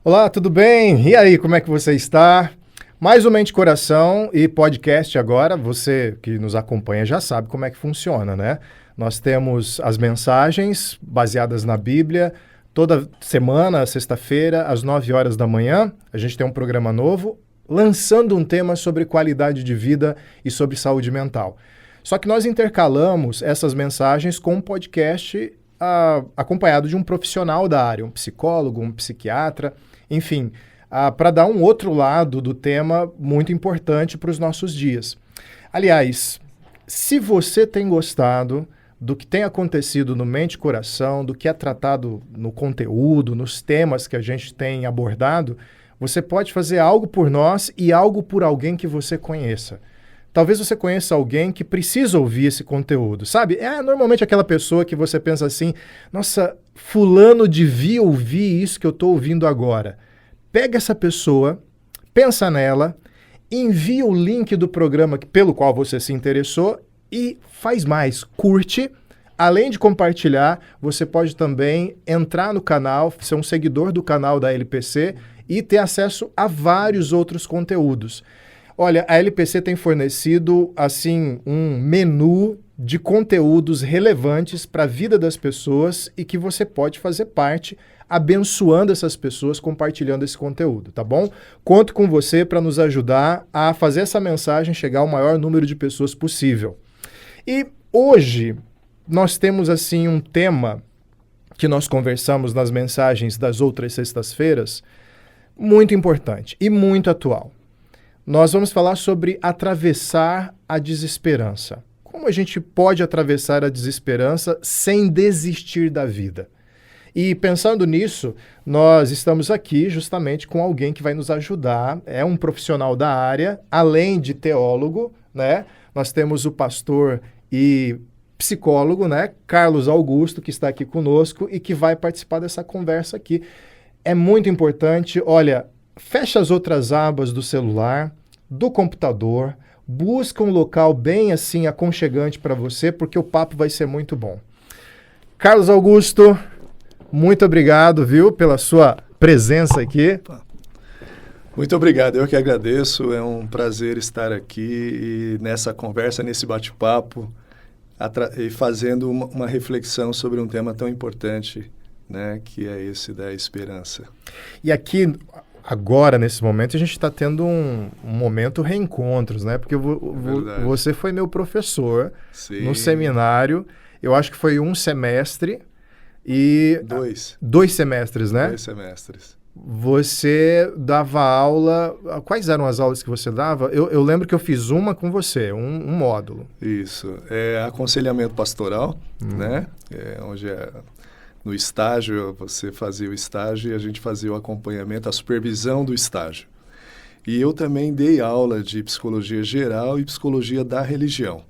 Olá, tudo bem? E aí, como é que você está? Mais um Mente Coração e podcast agora. Você que nos acompanha já sabe como é que funciona, né? Nós temos as mensagens baseadas na Bíblia. Toda semana, sexta-feira, às 9 horas da manhã, a gente tem um programa novo, lançando um tema sobre qualidade de vida e sobre saúde mental. Só que nós intercalamos essas mensagens com um podcast acompanhado de um profissional da área, um psicólogo, um psiquiatra, enfim, para dar um outro lado do tema muito importante para os nossos dias. Aliás, se você tem gostado do que tem acontecido no Mente e Coração, do que é tratado no conteúdo, nos temas que a gente tem abordado, você pode fazer algo por nós e algo por alguém que você conheça. Talvez você conheça alguém que precisa ouvir esse conteúdo, sabe? É normalmente aquela pessoa que você pensa assim, nossa, fulano devia ouvir isso que eu estou ouvindo agora. Pega essa pessoa, pensa nela, envia o link do programa pelo qual você se interessou e faz mais, curte. Além de compartilhar, você pode também entrar no canal, ser um seguidor do canal da LPC e ter acesso a vários outros conteúdos. Olha, a LPC tem fornecido, assim, um menu de conteúdos relevantes para a vida das pessoas e que você pode fazer parte abençoando essas pessoas, compartilhando esse conteúdo, tá bom? Conto com você para nos ajudar a fazer essa mensagem chegar ao maior número de pessoas possível. E hoje nós temos, assim, um tema que nós conversamos nas mensagens das outras sextas-feiras, muito importante e muito atual. Nós vamos falar sobre atravessar a desesperança. Como a gente pode atravessar a desesperança sem desistir da vida? E pensando nisso, nós estamos aqui justamente com alguém que vai nos ajudar, é um profissional da área, além de teólogo, né? Nós temos o pastor e psicólogo, né? Carlos Augusto, que está aqui conosco e que vai participar dessa conversa aqui. É muito importante, olha, fecha as outras abas do celular, do computador, busca um local bem assim aconchegante para você, porque o papo vai ser muito bom. Carlos Augusto, muito obrigado, viu, pela sua presença aqui. Muito obrigado, eu que agradeço, é um prazer estar aqui e nessa conversa, nesse bate-papo, e fazendo uma reflexão sobre um tema tão importante, né, que é esse da esperança. E aqui, agora, nesse momento, a gente está tendo um momento reencontros, né? Porque você foi meu professor no seminário, eu acho que foi um semestre e... Dois semestres, né? 2 semestres. Você dava aula... Quais eram as aulas que você dava? Eu lembro que eu fiz uma com você, um módulo. Isso. É aconselhamento pastoral, né? Onde no estágio, você fazia o estágio e a gente fazia o acompanhamento, a supervisão do estágio. E eu também dei aula de psicologia geral e psicologia da religião.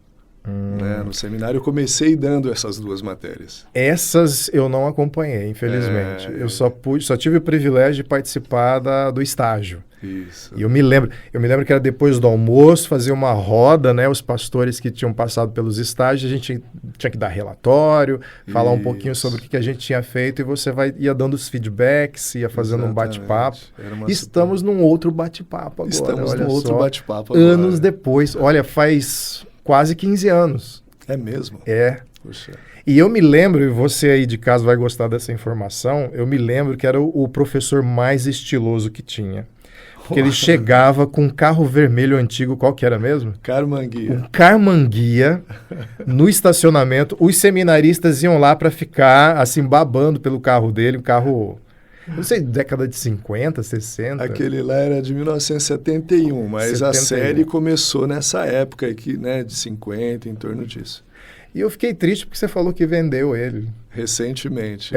Né? No seminário eu comecei dando essas duas matérias. Essas eu não acompanhei, infelizmente. Eu só tive o privilégio de participar do estágio. Isso. E eu me lembro que era depois do almoço, fazer uma roda, né? Os pastores que tinham passado pelos estágios, a gente tinha que dar relatório, falar um pouquinho sobre o que a gente tinha feito e você ia dando os feedbacks, ia fazendo um bate-papo. Estamos num outro bate-papo agora. Estamos num outro bate-papo agora. Anos depois. Olha, faz quase 15 anos. É mesmo? É. Puxa. E eu me lembro, e você aí de casa vai gostar dessa informação, eu me lembro que era o professor mais estiloso que tinha. Porque ele chegava com um carro vermelho antigo, qual que era mesmo? Carmanguia. Um Carmanguia no estacionamento. Os seminaristas iam lá para ficar assim babando pelo carro dele, um carro, não sei, década de 50, 60. Aquele lá era de 1971, mas 71. A série começou nessa época aqui, né, de 50, em torno disso. E eu fiquei triste porque você falou que vendeu ele. Recentemente.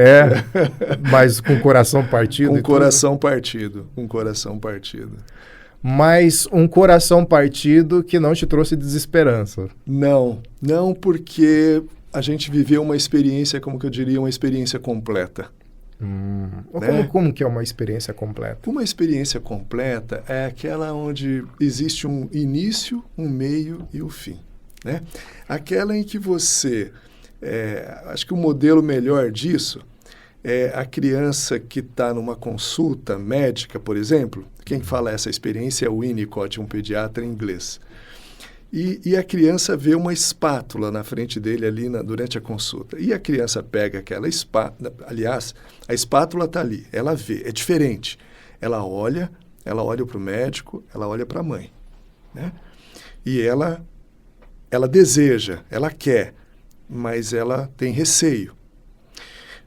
Mas com o coração partido? Com o coração partido, com o coração partido. Mas um coração partido que não te trouxe desesperança. Não porque a gente viveu uma experiência, como que eu diria, uma experiência completa. Né? Como que é uma experiência completa? Uma experiência completa é aquela onde existe um início, um meio e o fim. Né? Aquela em que você... acho que o modelo melhor disso a criança que está numa consulta médica, por exemplo, quem fala essa experiência é o Winnicott, um pediatra inglês. E a criança vê uma espátula na frente dele ali durante a consulta. E a criança pega aquela espátula, aliás, a espátula está ali, ela vê, é diferente. Ela olha para o médico, ela olha para a mãe, né? E ela deseja, ela quer, mas ela tem receio.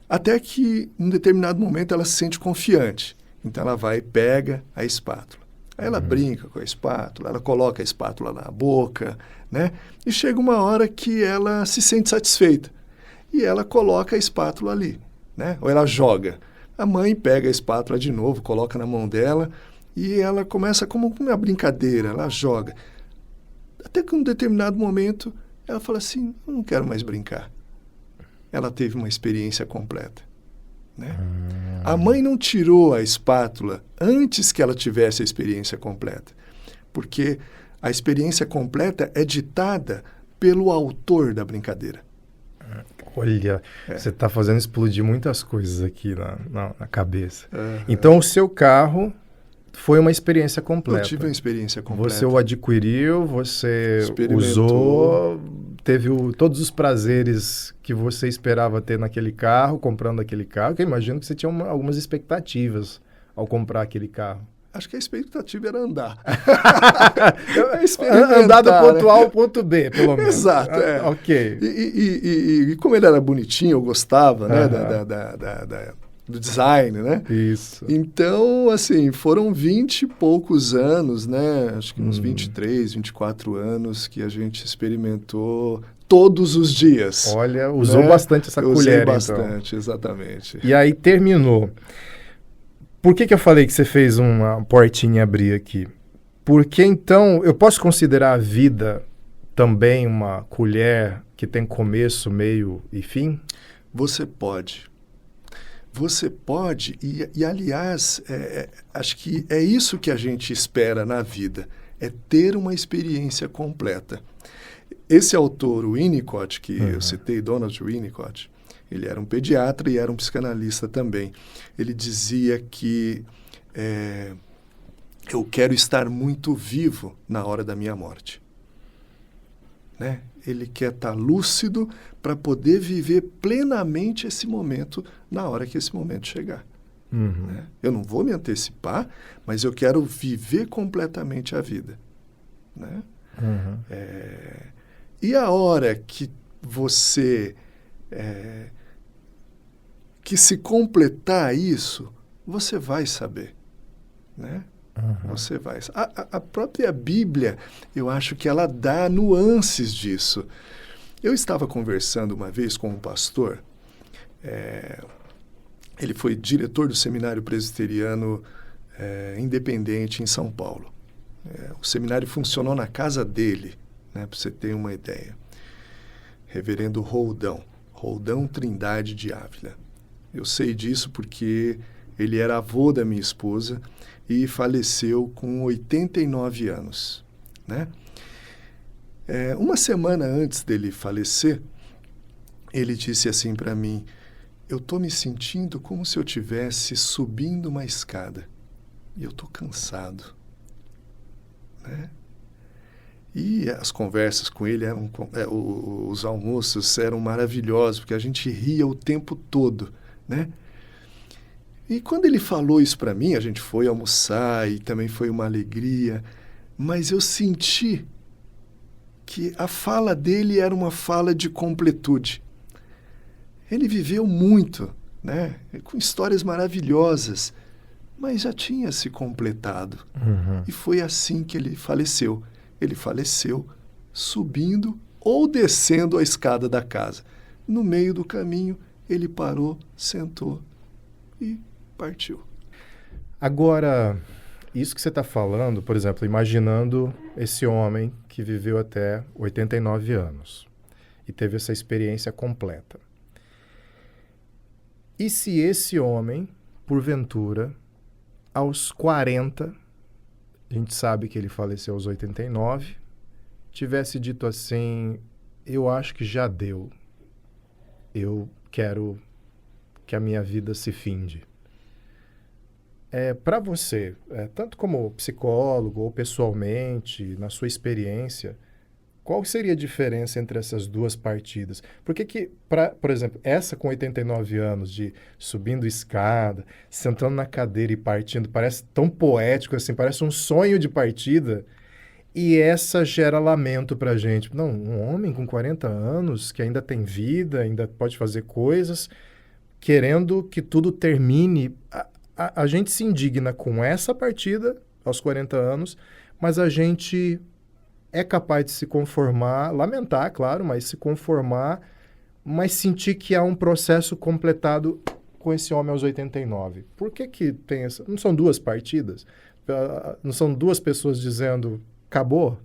Até que, em um determinado momento, ela se sente confiante. Então, ela vai e pega a espátula. Aí ela brinca com a espátula, ela coloca a espátula na boca, né? E chega uma hora que ela se sente satisfeita. E ela coloca a espátula ali, né? Ou ela joga. A mãe pega a espátula de novo, coloca na mão dela e ela começa como uma brincadeira, ela joga. Até que em um determinado momento, ela fala assim, eu não quero mais brincar. Ela teve uma experiência completa, né? A mãe não tirou a espátula antes que ela tivesse a experiência completa, porque a experiência completa é ditada pelo autor da brincadeira. Olha, você está fazendo explodir muitas coisas aqui na cabeça. Então, o seu carro foi uma experiência completa. Eu tive uma experiência completa. Você o adquiriu, você usou, teve todos os prazeres que você esperava ter naquele carro, comprando aquele carro, que eu imagino que você tinha algumas expectativas ao comprar aquele carro. Acho que a expectativa era andar. Andar do ponto A ao ponto B, pelo menos. Exato, Ok. E como ele era bonitinho, eu gostava, né, do design, né? Isso. Então, assim, foram 20 e poucos anos, né? Acho que uns 23, 24 anos que a gente experimentou todos os dias. Olha, usou bastante essa colher, Usei bastante, então. Exatamente. E aí terminou. Por que eu falei que você fez uma portinha abrir aqui? Porque, então, eu posso considerar a vida também uma colher que tem começo, meio e fim? Você pode. Você pode, e aliás, acho que é isso que a gente espera na vida, é ter uma experiência completa. Esse autor, o Winnicott, que eu citei, Donald Winnicott, ele era um pediatra e era um psicanalista também. Ele dizia que eu quero estar muito vivo na hora da minha morte. Né? Ele quer estar lúcido para poder viver plenamente esse momento na hora que esse momento chegar. Né? Eu não vou me antecipar, mas eu quero viver completamente a vida. Né? E a hora que você... que se completar isso, você vai saber. Né? Você vai. A própria Bíblia, eu acho que ela dá nuances disso. Eu estava conversando uma vez com um pastor, ele foi diretor do Seminário Presbiteriano Independente em São Paulo. O seminário funcionou na casa dele, né, para você ter uma ideia. Reverendo Roldão Trindade de Ávila. Eu sei disso porque ele era avô da minha esposa e faleceu com 89 anos. Né? Uma semana antes dele falecer, ele disse assim para mim, eu estou me sentindo como se eu estivesse subindo uma escada e eu estou cansado. Né? E as conversas com ele, os almoços eram maravilhosos, porque a gente ria o tempo todo. Né? E quando ele falou isso para mim, a gente foi almoçar e também foi uma alegria, mas eu senti que a fala dele era uma fala de completude. Ele viveu muito, né? Com histórias maravilhosas, mas já tinha se completado. E foi assim que ele faleceu. Ele faleceu subindo ou descendo a escada da casa. No meio do caminho, ele parou, sentou e partiu. Agora, isso que você está falando, por exemplo, imaginando esse homem que viveu até 89 anos e teve essa experiência completa. E se esse homem, porventura, aos 40, a gente sabe que ele faleceu aos 89, tivesse dito assim, eu acho que já deu, eu quero que a minha vida se finde. Para você, tanto como psicólogo ou pessoalmente, na sua experiência, qual seria a diferença entre essas duas partidas? Por que, por exemplo, essa com 89 anos, de subindo escada, sentando na cadeira e partindo, parece tão poético assim, parece um sonho de partida, e essa gera lamento pra gente. Não, um homem com 40 anos, que ainda tem vida, ainda pode fazer coisas, querendo que tudo termine. A gente se indigna com essa partida, aos 40 anos, mas a gente é capaz de se conformar, lamentar, claro, mas se conformar, mas sentir que há um processo completado com esse homem aos 89. Por que tem essa... Não são duas partidas? Não são duas pessoas dizendo, acabou?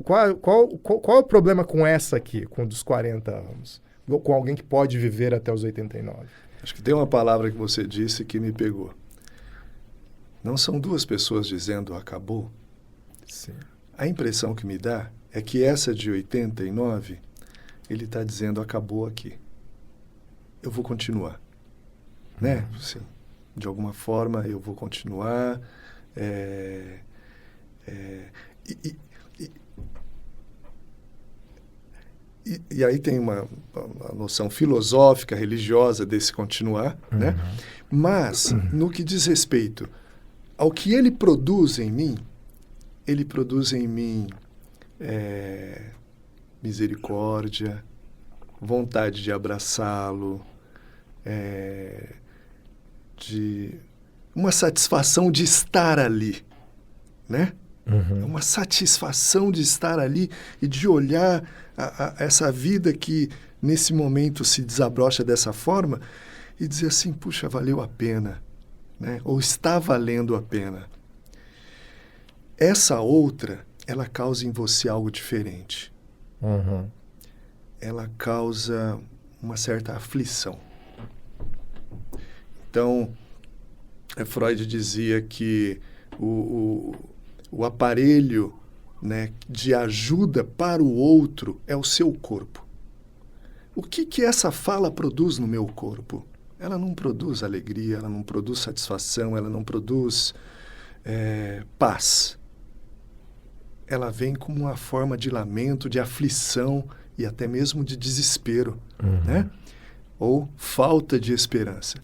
Qual é o problema com essa aqui, com dos 40 anos? Com alguém que pode viver até os 89? Acho que tem uma palavra que você disse que me pegou. Não são duas pessoas dizendo acabou? Sim. A impressão que me dá é que essa de 89, ele está dizendo acabou aqui. Eu vou continuar. Né? Sim. De alguma forma eu vou continuar. E aí tem uma noção filosófica, religiosa desse continuar, né? Mas, no que diz respeito ao que ele produz em mim, ele produz em mim misericórdia, vontade de abraçá-lo, de uma satisfação de estar ali, né? Uma satisfação de estar ali e de olhar essa vida que nesse momento se desabrocha dessa forma e dizer assim, puxa, valeu a pena, né? Ou está valendo a pena. Essa outra, ela causa em você algo diferente. Ela causa uma certa aflição. Então, Freud dizia que o aparelho, né, de ajuda para o outro é o seu corpo. O que essa fala produz no meu corpo? Ela não produz alegria, ela não produz satisfação, ela não produz paz. Ela vem como uma forma de lamento, de aflição e até mesmo de desespero, né? Ou falta de esperança.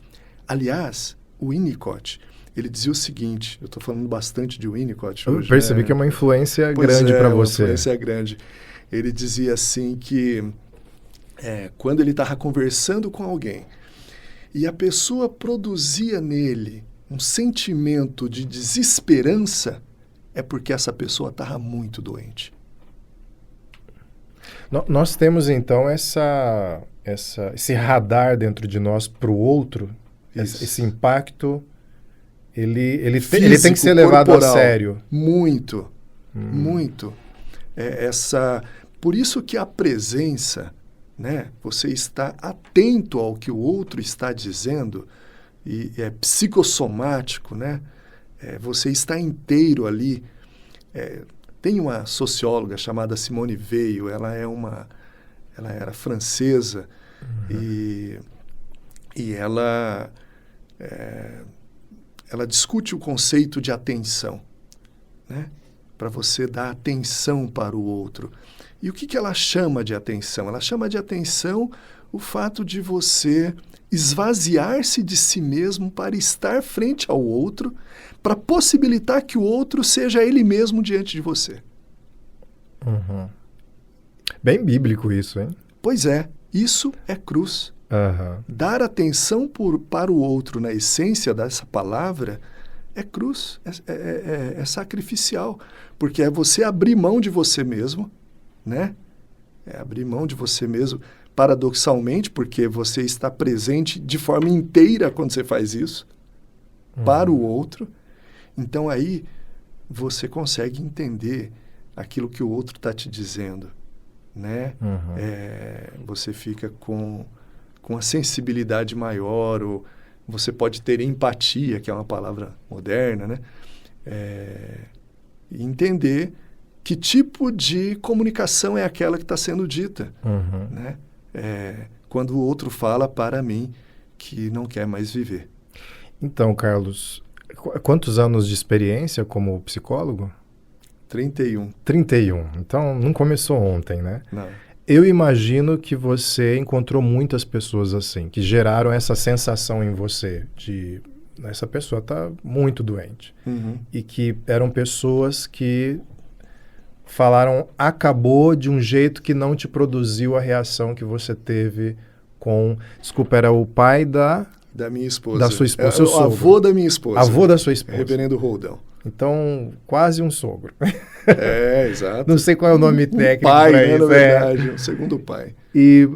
Aliás, o Winnicott, ele dizia o seguinte, eu estou falando bastante de Winnicott hoje. Eu percebi que é uma influência grande para você. Uma influência grande. Ele dizia assim que quando ele estava conversando com alguém e a pessoa produzia nele um sentimento de desesperança, é porque essa pessoa estava muito doente. Nós temos, então, esse radar dentro de nós para o outro, esse impacto, ele tem que ser levado a sério. Muito, muito. Por isso que a presença, né, você está atento ao que o outro está dizendo, e é psicossomático, né? Você está inteiro ali. Tem uma socióloga chamada Simone Weil, ela era francesa, e ela discute o conceito de atenção, né? Para você dar atenção para o outro. E o que ela chama de atenção? Ela chama de atenção o fato de você esvaziar-se de si mesmo para estar frente ao outro, para possibilitar que o outro seja ele mesmo diante de você. Bem bíblico isso, hein? Pois é, isso é cruz. Dar atenção para o outro na essência dessa palavra é cruz, é sacrificial, porque é você abrir mão de você mesmo, né? É abrir mão de você mesmo, paradoxalmente, porque você está presente de forma inteira quando você faz isso, para o outro. Então aí você consegue entender aquilo que o outro está te dizendo, né? Você fica com a sensibilidade maior, ou você pode ter empatia, que é uma palavra moderna, né? E entender que tipo de comunicação é aquela que está sendo dita, né? Quando o outro fala para mim que não quer mais viver. Então, Carlos, quantos anos de experiência como psicólogo? 31. 31. Então, não começou ontem, né? Não. Eu imagino que você encontrou muitas pessoas assim, que geraram essa sensação em você de essa pessoa está muito doente. Uhum. E que eram pessoas que falaram acabou de um jeito que não te produziu a reação que você teve com... Desculpa, era o pai da minha esposa. Da sua esposa, seu sogro. Avô da minha esposa. Avô da sua esposa. Reverendo Roldão. Então, quase um sogro. Exato. Não sei qual é o nome técnico pai, para né, isso. na verdade, o segundo pai. E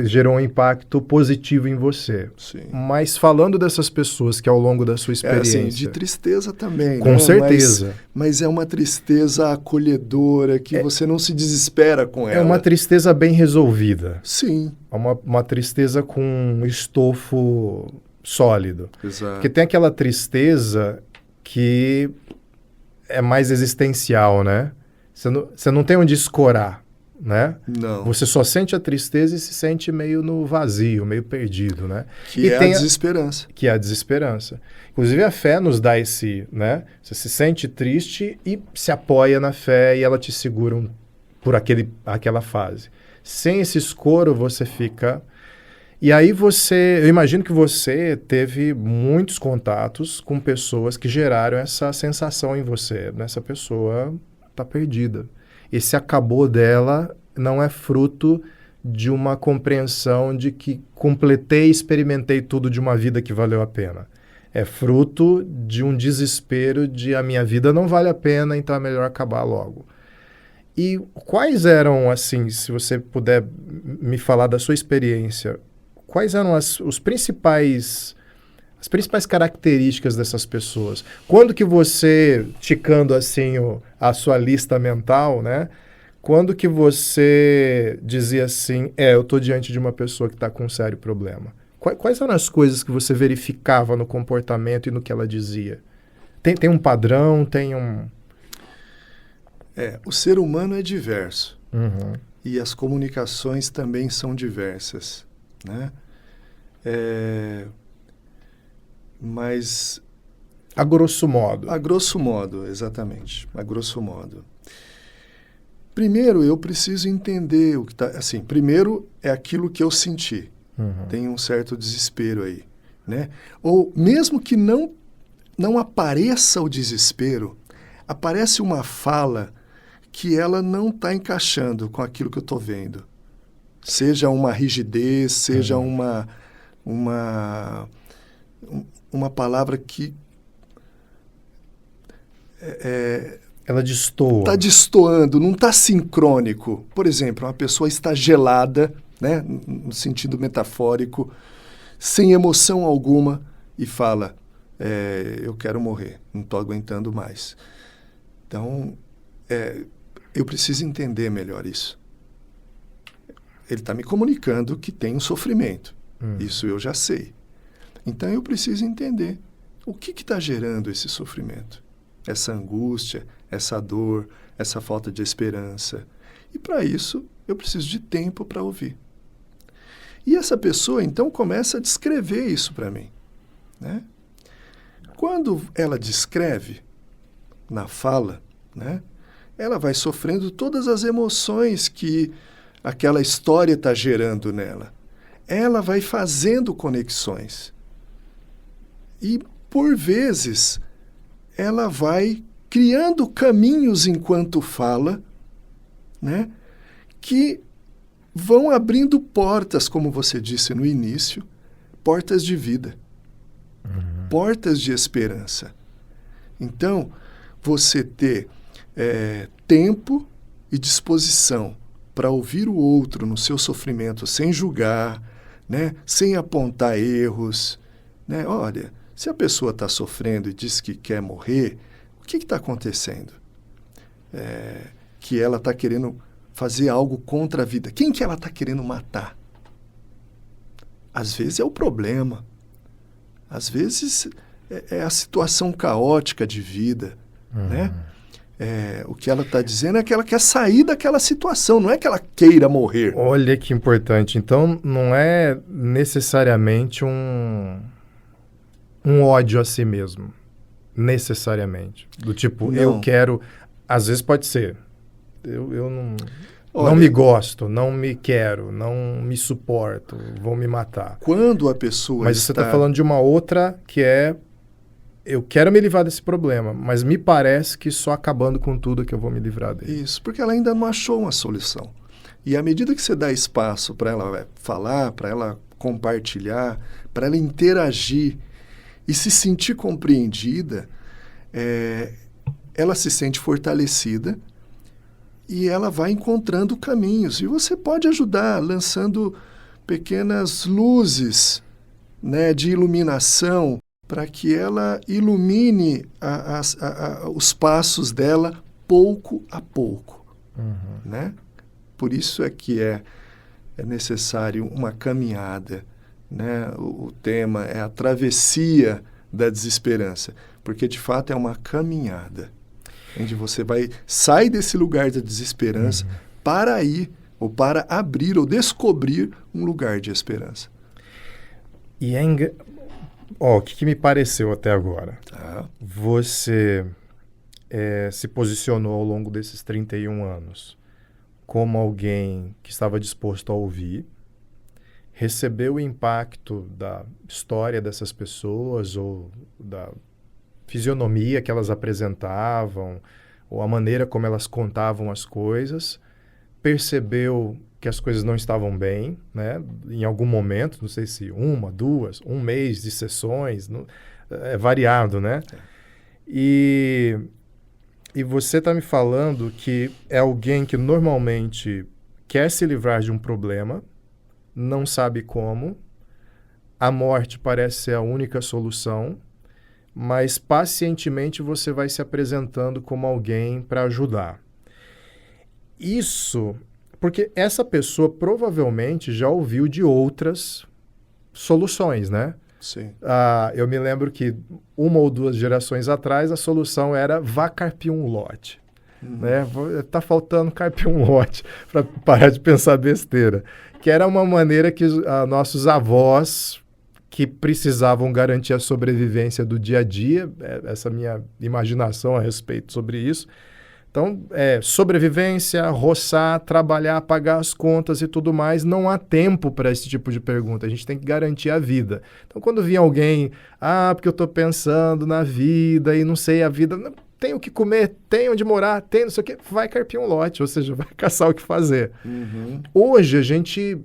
gerou um impacto positivo em você. Sim. Mas falando dessas pessoas que ao longo da sua experiência... assim, de tristeza também, Com né? certeza. Mas é uma tristeza acolhedora, que você não se desespera com ela. É uma tristeza bem resolvida. Sim. É uma tristeza com um estofo sólido. Exato. Porque tem aquela tristeza que é mais existencial, né? Você não tem onde escorar, né? Não. Você só sente a tristeza e se sente meio no vazio, meio perdido, né? Que é a desesperança. Que é a desesperança. Inclusive a fé nos dá esse, né? Você se sente triste e se apoia na fé e ela te segura por aquela fase. Sem esse escoro você fica... E aí eu imagino que você teve muitos contatos com pessoas que geraram essa sensação em você. Essa pessoa está perdida. Esse acabou dela não é fruto de uma compreensão de que completei e experimentei tudo de uma vida que valeu a pena. É fruto de um desespero de a minha vida não vale a pena, então é melhor acabar logo. E quais eram, assim, se você puder me falar da sua experiência, quais eram as principais características dessas pessoas? Quando que você, ticando assim a sua lista mental, né? Quando que você dizia assim, eu estou diante de uma pessoa que está com um sério problema? Quais eram as coisas que você verificava no comportamento e no que ela dizia? Tem um padrão, tem um... O ser humano é diverso. Uhum. E as comunicações também são diversas, né? Mas... A grosso modo. A grosso modo, exatamente. A grosso modo. Primeiro, eu preciso entender o que está... Assim, primeiro é aquilo que eu senti. Uhum. Tem um certo desespero aí, né? Ou mesmo que não apareça o desespero, aparece uma fala que ela não está encaixando com aquilo que eu estou vendo. Seja uma rigidez, seja uma palavra que... Ela destoa. Está destoando, não está sincrônico. Por exemplo, uma pessoa está gelada, né, no sentido metafórico, sem emoção alguma, e fala, eu quero morrer, não estou aguentando mais. Então, eu preciso entender melhor isso. Ele está me comunicando que tem um sofrimento. Isso eu já sei. Então, eu preciso entender o que está gerando esse sofrimento. Essa angústia, essa dor, essa falta de esperança. E para isso, eu preciso de tempo para ouvir. E essa pessoa, então, começa a descrever isso para mim, né? Quando ela descreve, na fala, né, ela vai sofrendo todas as emoções que aquela história está gerando nela. Ela vai fazendo conexões. E, por vezes, ela vai criando caminhos enquanto fala, né, que vão abrindo portas, como você disse no início, portas de vida, portas de esperança. Então, você ter tempo e disposição para ouvir o outro no seu sofrimento sem julgar, né, sem apontar erros, né? Olha, se a pessoa está sofrendo e diz que quer morrer, o que está acontecendo? Que ela está querendo fazer algo contra a vida. Quem que ela está querendo matar? Às vezes é o problema. Às vezes é a situação caótica de vida, né? o que ela está dizendo é que ela quer sair daquela situação, não é que ela queira morrer. Olha que importante. Então, não é necessariamente um ódio a si mesmo. Necessariamente. Do tipo, Não. eu quero... Às vezes pode ser. Eu não... Olha, não me gosto, não me quero, não me suporto, vou me matar. Quando a pessoa Mas você está falando de uma outra que é... Eu quero me livrar desse problema, mas me parece que só acabando com tudo que eu vou me livrar dele. Isso, porque ela ainda não achou uma solução. E à medida que você dá espaço para ela falar, para ela compartilhar, para ela interagir e se sentir compreendida, ela se sente fortalecida e ela vai encontrando caminhos. E você pode ajudar lançando pequenas luzes, né, de iluminação para que ela ilumine os passos dela pouco a pouco. Né? Por isso é que é necessário uma caminhada. Né? O tema é a travessia da desesperança, porque de fato é uma caminhada, onde você sai desse lugar da desesperança para ir, ou para abrir, ou descobrir um lugar de esperança. E o que me pareceu até agora? Você se posicionou ao longo desses 31 anos como alguém que estava disposto a ouvir, recebeu o impacto da história dessas pessoas ou da fisionomia que elas apresentavam ou a maneira como elas contavam as coisas, percebeu que as coisas não estavam bem, né? Em algum momento, não sei se 1, 2, 1 mês de sessões, é variado, né? E você está me falando que é alguém que normalmente quer se livrar de um problema, não sabe como, a morte parece ser a única solução, mas pacientemente você vai se apresentando como alguém para ajudar. Isso, porque essa pessoa provavelmente já ouviu de outras soluções, né? Sim. Eu me lembro que 1 ou 2 gerações atrás a solução era vá carpir um lote. Né? Tá faltando carpir um lote para parar de pensar besteira. Que era uma maneira que nossos avós, que precisavam garantir a sobrevivência do dia a dia, essa minha imaginação a respeito sobre isso. Então, sobrevivência, roçar, trabalhar, pagar as contas e tudo mais, não há tempo para esse tipo de pergunta. A gente tem que garantir a vida. Então, quando vinha alguém, porque eu estou pensando na vida e não sei a vida, tem o que comer, tem onde morar, tem não sei o quê, vai carpir um lote, ou seja, vai caçar o que fazer. Hoje, a gente,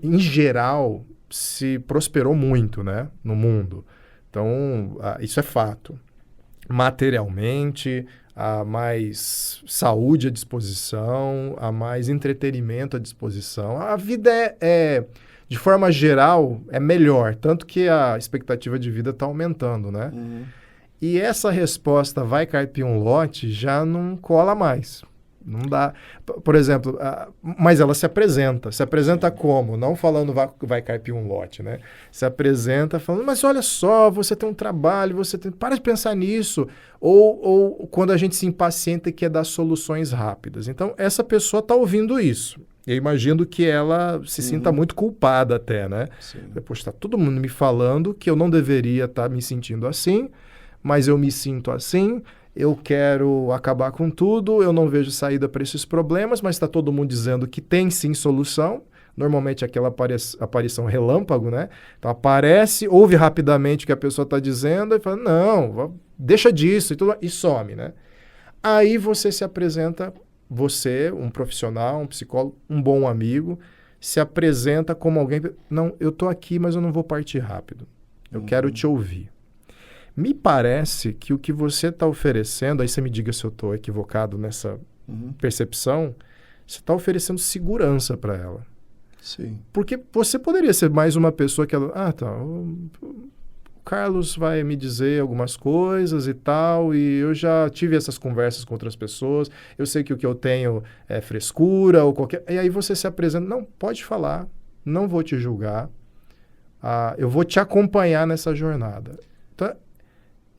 em geral, se prosperou muito, né, no mundo. Então, isso é fato. Materialmente, há mais saúde à disposição, há mais entretenimento à disposição. A vida de forma geral, é melhor, tanto que a expectativa de vida está aumentando, né? E essa resposta vai carpir um lote já não cola mais. Não dá. Por exemplo, mas ela se apresenta. Se apresenta como? Não falando vai carpir um lote, né? Se apresenta falando, mas olha só, você tem um trabalho, para de pensar nisso. Ou quando a gente se impacienta e quer dar soluções rápidas. Então, essa pessoa está ouvindo isso. Eu imagino que ela se sinta muito culpada até, né? Poxa, está todo mundo me falando que eu não deveria estar me sentindo assim, mas eu me sinto assim. Eu quero acabar com tudo, eu não vejo saída para esses problemas, mas está todo mundo dizendo que tem sim solução. Normalmente aquela aparição relâmpago, né? Então aparece, ouve rapidamente o que a pessoa está dizendo e fala, não, deixa disso e some, né? Aí você se apresenta, você, um profissional, um psicólogo, um bom amigo, se apresenta como alguém, não, eu estou aqui, mas eu não vou partir rápido. Eu quero te ouvir. Me parece que o que você está oferecendo, aí você me diga se eu estou equivocado nessa percepção, você está oferecendo segurança para ela. Sim. Porque você poderia ser mais uma pessoa que ela... o Carlos vai me dizer algumas coisas e tal, e eu já tive essas conversas com outras pessoas, eu sei que o que eu tenho é frescura ou qualquer... E aí você se apresenta, não, pode falar, não vou te julgar, eu vou te acompanhar nessa jornada. Então,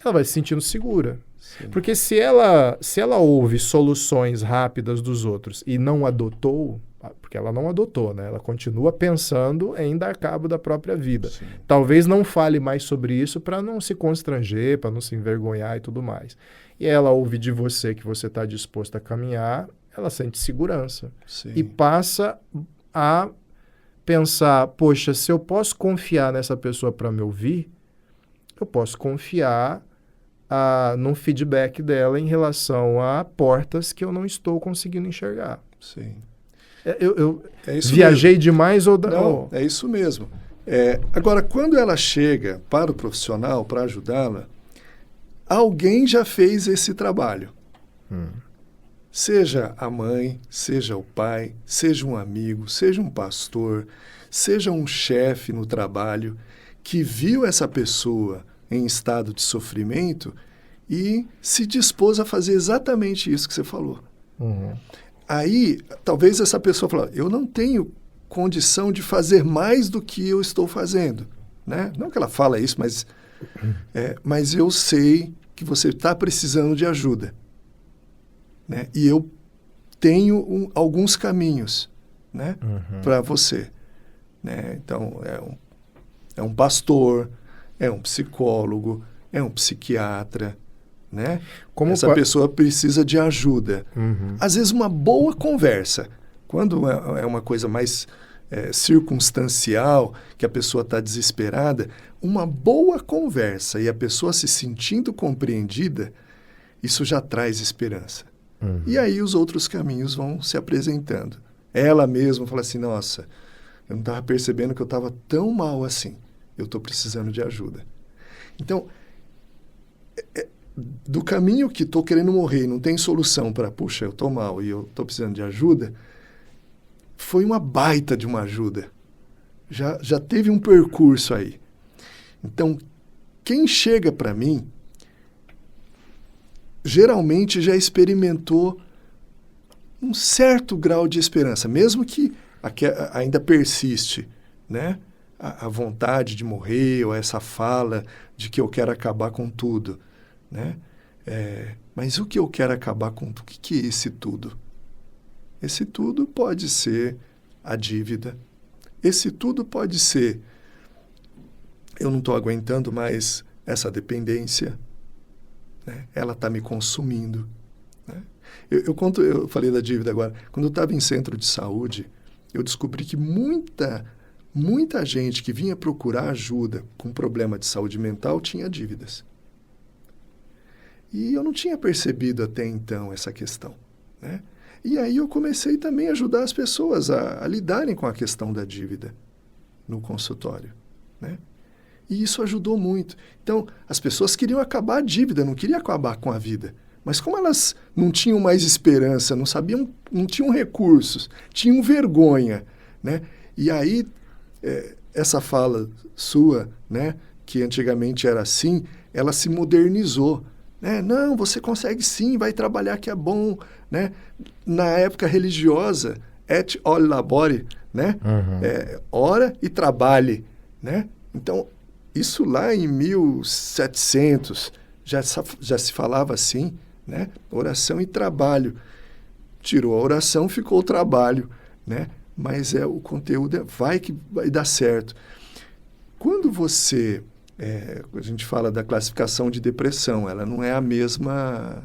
ela vai se sentindo segura. Sim. Porque se ela ouve soluções rápidas dos outros e não adotou, porque ela não adotou, né? Ela continua pensando em dar cabo da própria vida. Sim. Talvez não fale mais sobre isso para não se constranger, para não se envergonhar e tudo mais. E ela ouve de você que você está disposto a caminhar, ela sente segurança. Sim. E passa a pensar, poxa, se eu posso confiar nessa pessoa para me ouvir, eu posso confiar num feedback dela em relação a portas que eu não estou conseguindo enxergar. Sim. Eu É isso viajei mesmo. demais ou... Não, é isso mesmo. Agora, quando ela chega para o profissional, para ajudá-la, alguém já fez esse trabalho. Seja a mãe, seja o pai, seja um amigo, seja um pastor, seja um chefe no trabalho que viu essa pessoa em estado de sofrimento e se dispôs a fazer exatamente isso que você falou. Aí, talvez essa pessoa fale, eu não tenho condição de fazer mais do que eu estou fazendo. Né? Não que ela fala isso, mas eu sei que você está precisando de ajuda. Né? E eu tenho alguns caminhos, né, para você. Né? Então, é um pastor, é um psicólogo, é um psiquiatra. Né? Essa pessoa precisa de ajuda. Às vezes, uma boa conversa. Quando é uma coisa mais circunstancial, que a pessoa está desesperada, uma boa conversa e a pessoa se sentindo compreendida, isso já traz esperança. E aí os outros caminhos vão se apresentando. Ela mesma fala assim, nossa, eu não estava percebendo que eu estava tão mal assim. Eu estou precisando de ajuda. Então, do caminho que estou querendo morrer, não tem solução para, puxa, eu estou mal e eu estou precisando de ajuda, foi uma baita de uma ajuda. Já teve um percurso aí. Então, quem chega para mim, geralmente já experimentou um certo grau de esperança, mesmo que ainda persiste, né? A vontade de morrer, ou essa fala de que eu quero acabar com tudo. Né? Mas o que eu quero acabar com tudo? O que é esse tudo? Esse tudo pode ser a dívida. Esse tudo pode ser eu não estou aguentando mais essa dependência. Né? Ela está me consumindo. Né? Eu falei da dívida agora. Quando eu estava em centro de saúde, eu descobri que muita gente que vinha procurar ajuda com problema de saúde mental tinha dívidas. E eu não tinha percebido até então essa questão. Né? E aí eu comecei também a ajudar as pessoas a lidarem com a questão da dívida no consultório. Né? E isso ajudou muito. Então, as pessoas queriam acabar a dívida, não queriam acabar com a vida. Mas como elas não tinham mais esperança, não sabiam, não tinham recursos, tinham vergonha, né? E aí, essa fala sua, né, que antigamente era assim, ela se modernizou. Né? Não, você consegue sim, vai trabalhar que é bom. Né? Na época religiosa, et ol labore, né? Ora e trabalhe. Né? Então, isso lá em 1700 já se falava assim, né? Oração e trabalho. Tirou a oração, ficou o trabalho, né? Mas o conteúdo vai dar certo. Quando você... a gente fala da classificação de depressão, ela não é a mesma...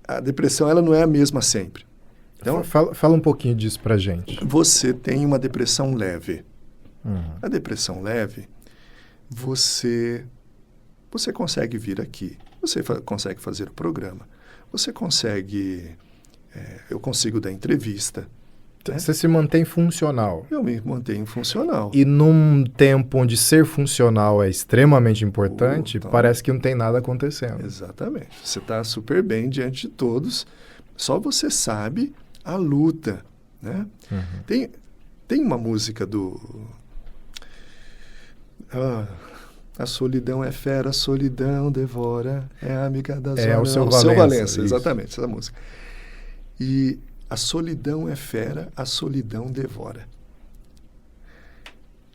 a depressão ela não é a mesma sempre. Então, fala um pouquinho disso pra gente. Você tem uma depressão leve. A depressão leve, você consegue vir aqui, você consegue fazer o programa, você consegue... eu consigo dar entrevista. Né? Você se mantém funcional. Eu me mantenho funcional. E num tempo onde ser funcional é extremamente importante, então, parece que não tem nada acontecendo. Exatamente. Você está super bem diante de todos, só você sabe a luta. Né? Tem uma música do... a solidão é fera, a solidão devora, é amiga das horas. É o Seu Seu Valença, isso. exatamente, essa música. E a solidão é fera, a solidão devora.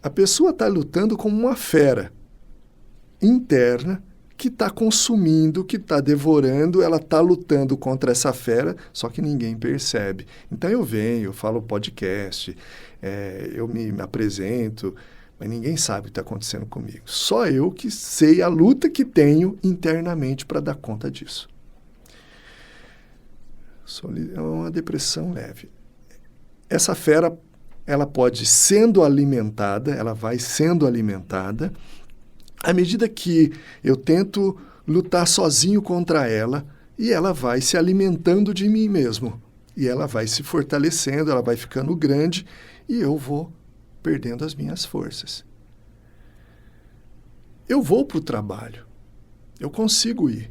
A pessoa está lutando como uma fera interna que está consumindo, que está devorando, ela está lutando contra essa fera, só que ninguém percebe. Então eu venho, eu falo podcast, eu me apresento, mas ninguém sabe o que está acontecendo comigo. Só eu que sei a luta que tenho internamente para dar conta disso. É uma depressão leve. Essa fera, ela pode sendo alimentada, ela vai sendo alimentada. À medida que eu tento lutar sozinho contra ela, e ela vai se alimentando de mim mesmo. E ela vai se fortalecendo, ela vai ficando grande, e eu vou perdendo as minhas forças. Eu vou para o trabalho, eu consigo ir,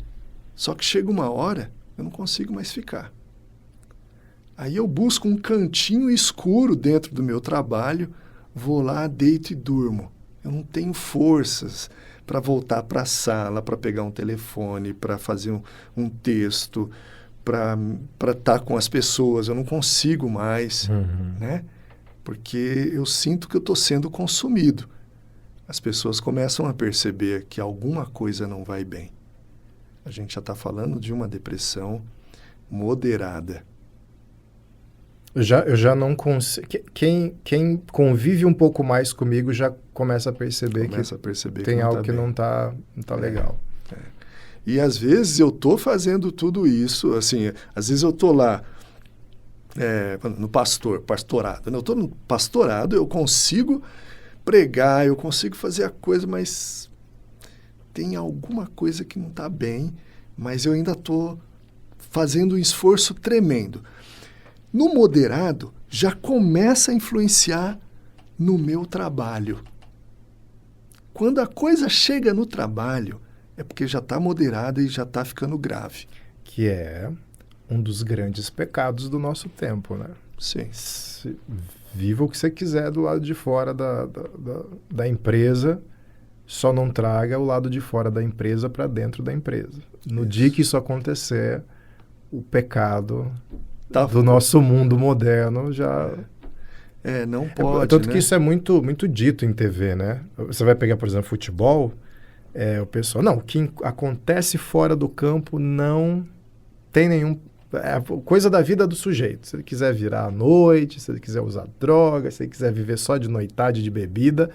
só que chega uma hora, eu não consigo mais ficar. Aí eu busco um cantinho escuro dentro do meu trabalho, vou lá, deito e durmo. Eu não tenho forças para voltar para a sala, para pegar um telefone, para fazer um texto, para estar com as pessoas. Eu não consigo mais, né? Porque eu sinto que eu estou sendo consumido. As pessoas começam a perceber que alguma coisa não vai bem. A gente já está falando de uma depressão moderada. Eu já não consigo... Quem convive um pouco mais comigo já começa a perceber que tem algo que não tá legal. E às vezes eu estou fazendo tudo isso, assim, às vezes eu estou lá no pastorado. Eu estou no pastorado, eu consigo pregar, eu consigo fazer a coisa, mas tem alguma coisa que não está bem, mas eu ainda estou fazendo um esforço tremendo. No moderado, já começa a influenciar no meu trabalho. Quando a coisa chega no trabalho, é porque já está moderada e já está ficando grave. Que é um dos grandes pecados do nosso tempo, né? Sim. Viva o que você quiser do lado de fora da empresa, só não traga o lado de fora da empresa para dentro da empresa. No dia que isso acontecer, o pecado do nosso mundo moderno já... não pode, tanto né? que isso é muito, muito dito em TV, né? Você vai pegar, por exemplo, futebol, o pessoal... Não, o que acontece fora do campo não tem nenhum... É coisa da vida do sujeito. Se ele quiser virar à noite, se ele quiser usar droga, se ele quiser viver só de noitade, de bebida...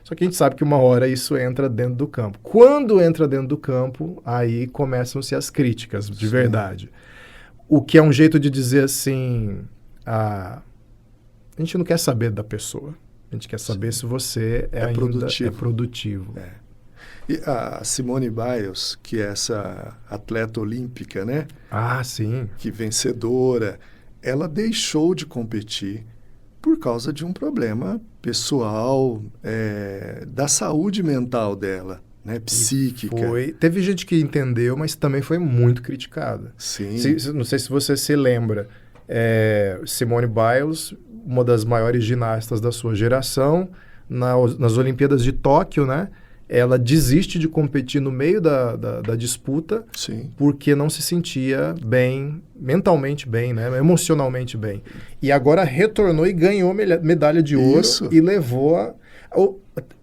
Só que a gente sabe que uma hora isso entra dentro do campo. Quando entra dentro do campo, aí começam-se as críticas, de verdade. O que é um jeito de dizer assim, a gente não quer saber da pessoa. A gente quer saber se você ainda produtivo. E a Simone Biles, que é essa atleta olímpica, né? Ah, sim. Que vencedora, ela deixou de competir por causa de um problema pessoal, da saúde mental dela, né? Psíquica. Teve gente que entendeu, mas também foi muito criticada. Sim. Não sei se você se lembra. Simone Biles, uma das maiores ginastas da sua geração, nas Olimpíadas de Tóquio, né? Ela desiste de competir no meio da disputa. Sim. Porque não se sentia bem, mentalmente bem, né? Emocionalmente bem. E agora retornou e ganhou medalha de ouro. Isso. E levou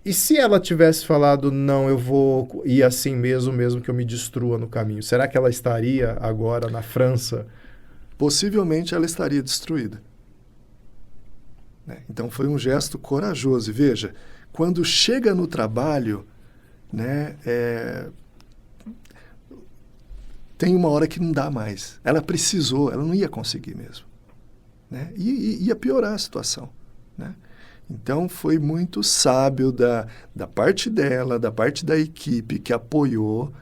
E se ela tivesse falado, não, eu vou ir assim mesmo que eu me destrua no caminho, será que ela estaria agora na França? Possivelmente ela estaria destruída. Então foi um gesto corajoso. E veja, quando chega no trabalho, né, tem uma hora que não dá mais. Ela precisou, ela não ia conseguir mesmo, né? Ia piorar a situação, né? Então foi muito sábio da parte dela, da parte da equipe que apoiou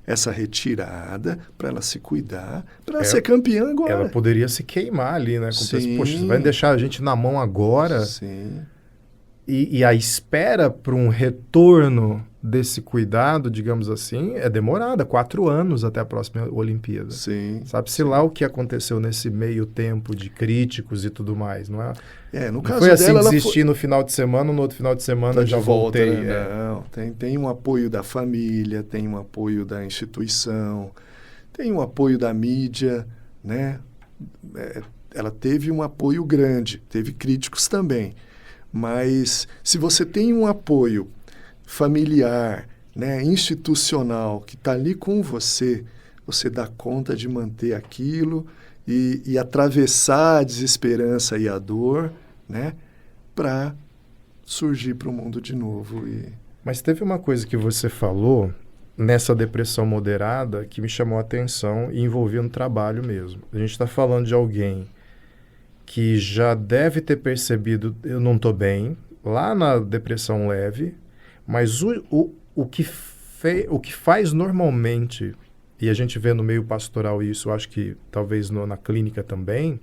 essa retirada para ela se cuidar, para ela ser campeã agora. Ela poderia se queimar ali, né? Sim. Poxa, você vai deixar a gente na mão agora? Sim. E a espera para um retorno desse cuidado, digamos assim, é demorada. 4 anos até a próxima Olimpíada. Sim. Sabe-se lá o que aconteceu nesse meio tempo de críticos e tudo mais, não é? No não caso foi assim, dela, desistir no final de semana, no outro final de semana já voltei. Né? Não, tem um apoio da família, tem um apoio da instituição, tem um apoio da mídia, né? Ela teve um apoio grande, teve críticos também. Mas se você tem um apoio familiar, né, institucional que está ali com você, você dá conta de manter aquilo e atravessar a desesperança e a dor, né, para surgir para o mundo de novo. Mas teve uma coisa que você falou nessa depressão moderada que me chamou a atenção e envolvia no trabalho mesmo. A gente está falando de alguém que já deve ter percebido, eu não estou bem, lá na depressão leve, mas o que faz normalmente, e a gente vê no meio pastoral isso, acho que talvez na clínica também,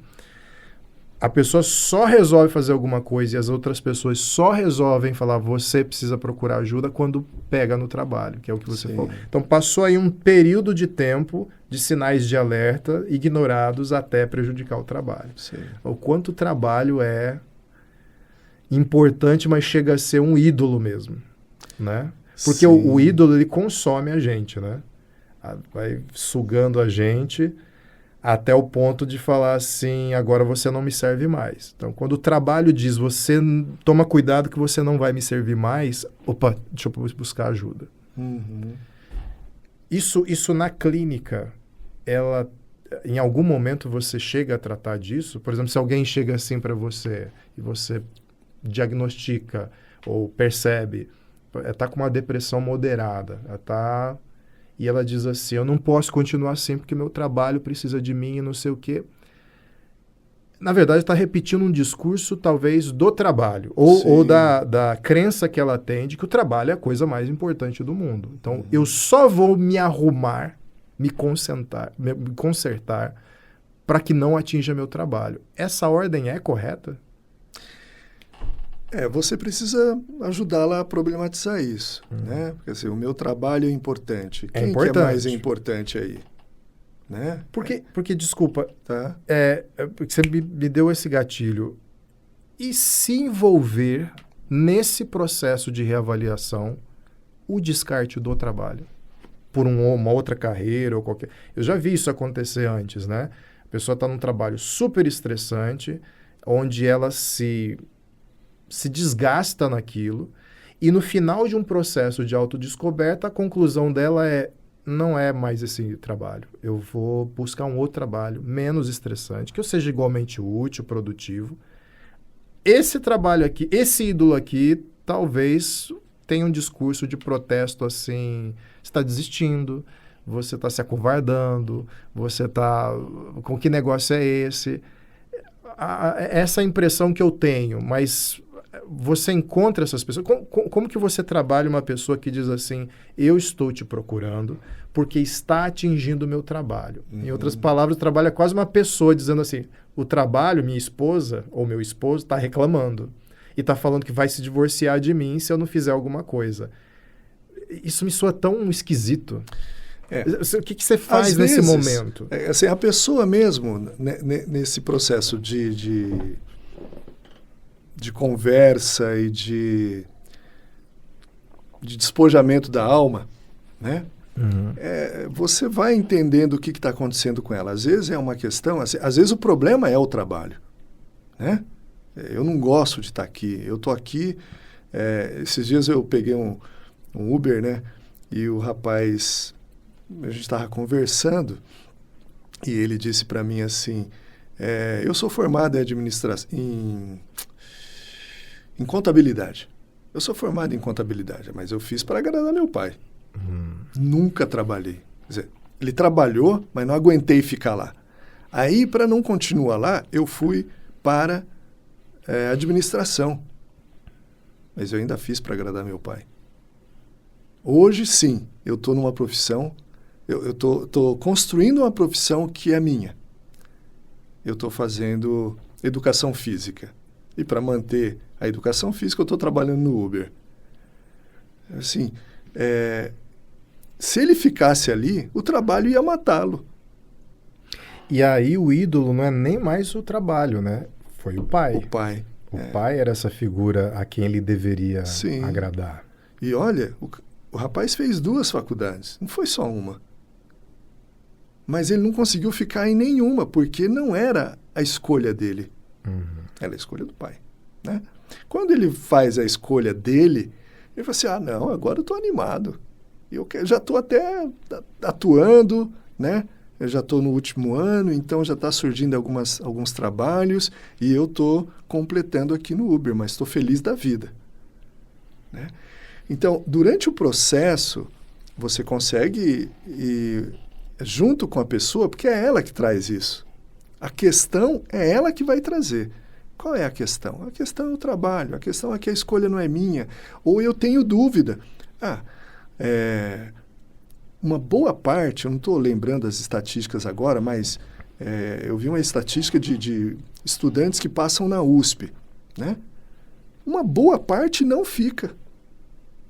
a pessoa só resolve fazer alguma coisa e as outras pessoas só resolvem falar você precisa procurar ajuda quando pega no trabalho, que é o que você falou. Então passou aí um período de tempo de sinais de alerta ignorados até prejudicar o trabalho. Sim. O quanto o trabalho é importante, mas chega a ser um ídolo mesmo, né? Porque o ídolo, ele consome a gente, né? Vai sugando a gente até o ponto de falar assim, agora você não me serve mais. Então, quando o trabalho diz, você toma cuidado que você não vai me servir mais, opa, deixa eu buscar ajuda. Uhum. Isso na clínica, em algum momento você chega a tratar disso? Por exemplo, se alguém chega assim para você e você diagnostica ou percebe, está com uma depressão moderada, e ela diz assim, eu não posso continuar assim porque meu trabalho precisa de mim e não sei o quê. Na verdade, está repetindo um discurso, talvez, do trabalho. Ou da crença que ela tem de que o trabalho é a coisa mais importante do mundo. Então, eu só vou me arrumar, me consertar para que não atinja meu trabalho. Essa ordem é correta? Você precisa ajudá-la a problematizar isso, né? Porque assim, o meu trabalho é importante. Quem que é mais importante aí? Né? Porque desculpa, tá? Porque você me deu esse gatilho. E se envolver nesse processo de reavaliação o descarte do trabalho? Por uma outra carreira ou qualquer... Eu já vi isso acontecer antes, né? A pessoa está num trabalho super estressante, onde ela se desgasta naquilo, e no final de um processo de autodescoberta, a conclusão dela não é mais esse trabalho. Eu vou buscar um outro trabalho menos estressante, que eu seja igualmente útil, produtivo. Esse trabalho aqui, esse ídolo aqui, talvez tenha um discurso de protesto assim, você está desistindo, você está se acovardando, você está... Com que negócio é esse? Essa impressão que eu tenho, mas... Você encontra essas pessoas? Como que você trabalha uma pessoa que diz assim, eu estou te procurando porque está atingindo o meu trabalho? Em outras palavras, o trabalho é quase uma pessoa dizendo assim, o trabalho, minha esposa ou meu esposo está reclamando e está falando que vai se divorciar de mim se eu não fizer alguma coisa. Isso me soa tão esquisito. O que você faz nesse momento? Assim, a pessoa mesmo, nesse processo de conversa e de despojamento da alma, né? Você vai entendendo o que está acontecendo com ela. Às vezes é uma questão, às vezes o problema é o trabalho, né? Eu não gosto de estar aqui, eu estou aqui... esses dias eu peguei um Uber, né? E o rapaz, a gente estava conversando e ele disse para mim assim, eu sou formado em administração, em contabilidade. Eu sou formado em contabilidade, mas eu fiz para agradar meu pai. Nunca trabalhei. Quer dizer, ele trabalhou, mas não aguentei ficar lá. Aí, para não continuar lá, eu fui para administração. Mas eu ainda fiz para agradar meu pai. Hoje, sim, eu estou numa profissão, eu estou construindo uma profissão que é minha. Eu estou fazendo educação física. E para manter a educação física, eu estou trabalhando no Uber. Assim, se ele ficasse ali, o trabalho ia matá-lo. E aí o ídolo não é nem mais o trabalho, né? Foi o pai. O pai. O pai era essa figura a quem ele deveria agradar. E olha, o rapaz fez 2 faculdades, não foi só uma. Mas ele não conseguiu ficar em nenhuma, porque não era a escolha dele. Era a escolha do pai, né? Quando ele faz a escolha dele, ele fala assim, não, agora eu estou animado. Eu já estou até atuando, né? Eu já estou no último ano, então já está surgindo alguns trabalhos e eu estou completando aqui no Uber, mas estou feliz da vida, né? Então, durante o processo, você consegue ir junto com a pessoa, porque é ela que traz isso. A questão é ela que vai trazer. Qual é a questão? A questão é o trabalho, a questão é que a escolha não é minha. Ou eu tenho dúvida. Uma boa parte, eu não estou lembrando as estatísticas agora, mas eu vi uma estatística de estudantes que passam na USP, né? Uma boa parte não fica,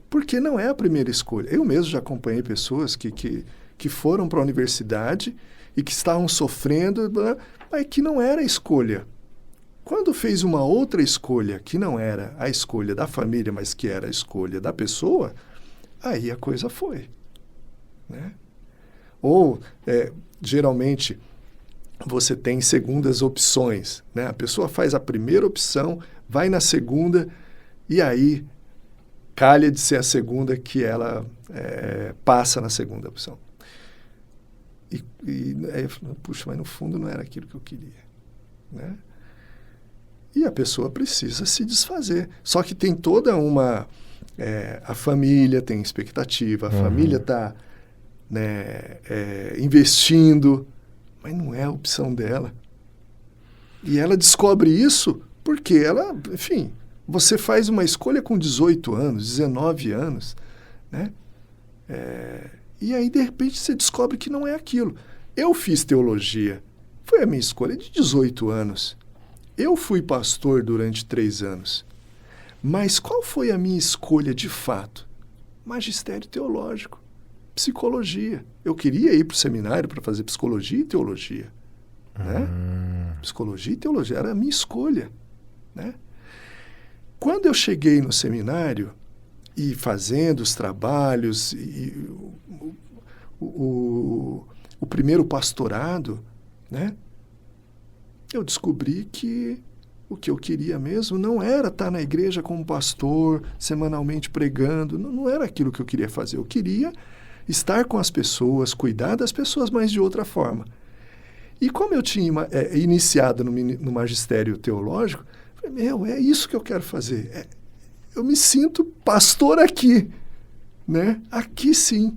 porque não é a primeira escolha. Eu mesmo já acompanhei pessoas que foram para a universidade e que estavam sofrendo, mas que não era a escolha. Quando fez uma outra escolha, que não era a escolha da família, mas que era a escolha da pessoa, aí a coisa foi, né? Ou, geralmente, você tem segundas opções, né? A pessoa faz a primeira opção, vai na segunda, e aí calha de ser a segunda que ela passa na segunda opção. E aí eu falo, puxa, mas no fundo não era aquilo que eu queria, né? E a pessoa precisa se desfazer. Só que tem toda uma... a família tem expectativa, a família está, né, investindo, mas não é a opção dela. E ela descobre isso porque ela, enfim, você faz uma escolha com 18 anos, 19 anos, né? E aí, de repente, você descobre que não é aquilo. Eu fiz teologia, foi a minha escolha de 18 anos. Eu fui pastor durante 3 anos. Mas qual foi a minha escolha de fato? Magistério teológico, psicologia. Eu queria ir para o seminário para fazer psicologia e teologia, né? Psicologia e teologia era a minha escolha, né? Quando eu cheguei no seminário e fazendo os trabalhos e o primeiro pastorado, né? Eu descobri que o que eu queria mesmo não era estar na igreja como pastor, semanalmente pregando, não era aquilo que eu queria fazer. Eu queria estar com as pessoas, cuidar das pessoas, mas de outra forma. E como eu tinha iniciado no magistério teológico, eu falei, é isso que eu quero fazer. Eu me sinto pastor aqui, né? Aqui sim.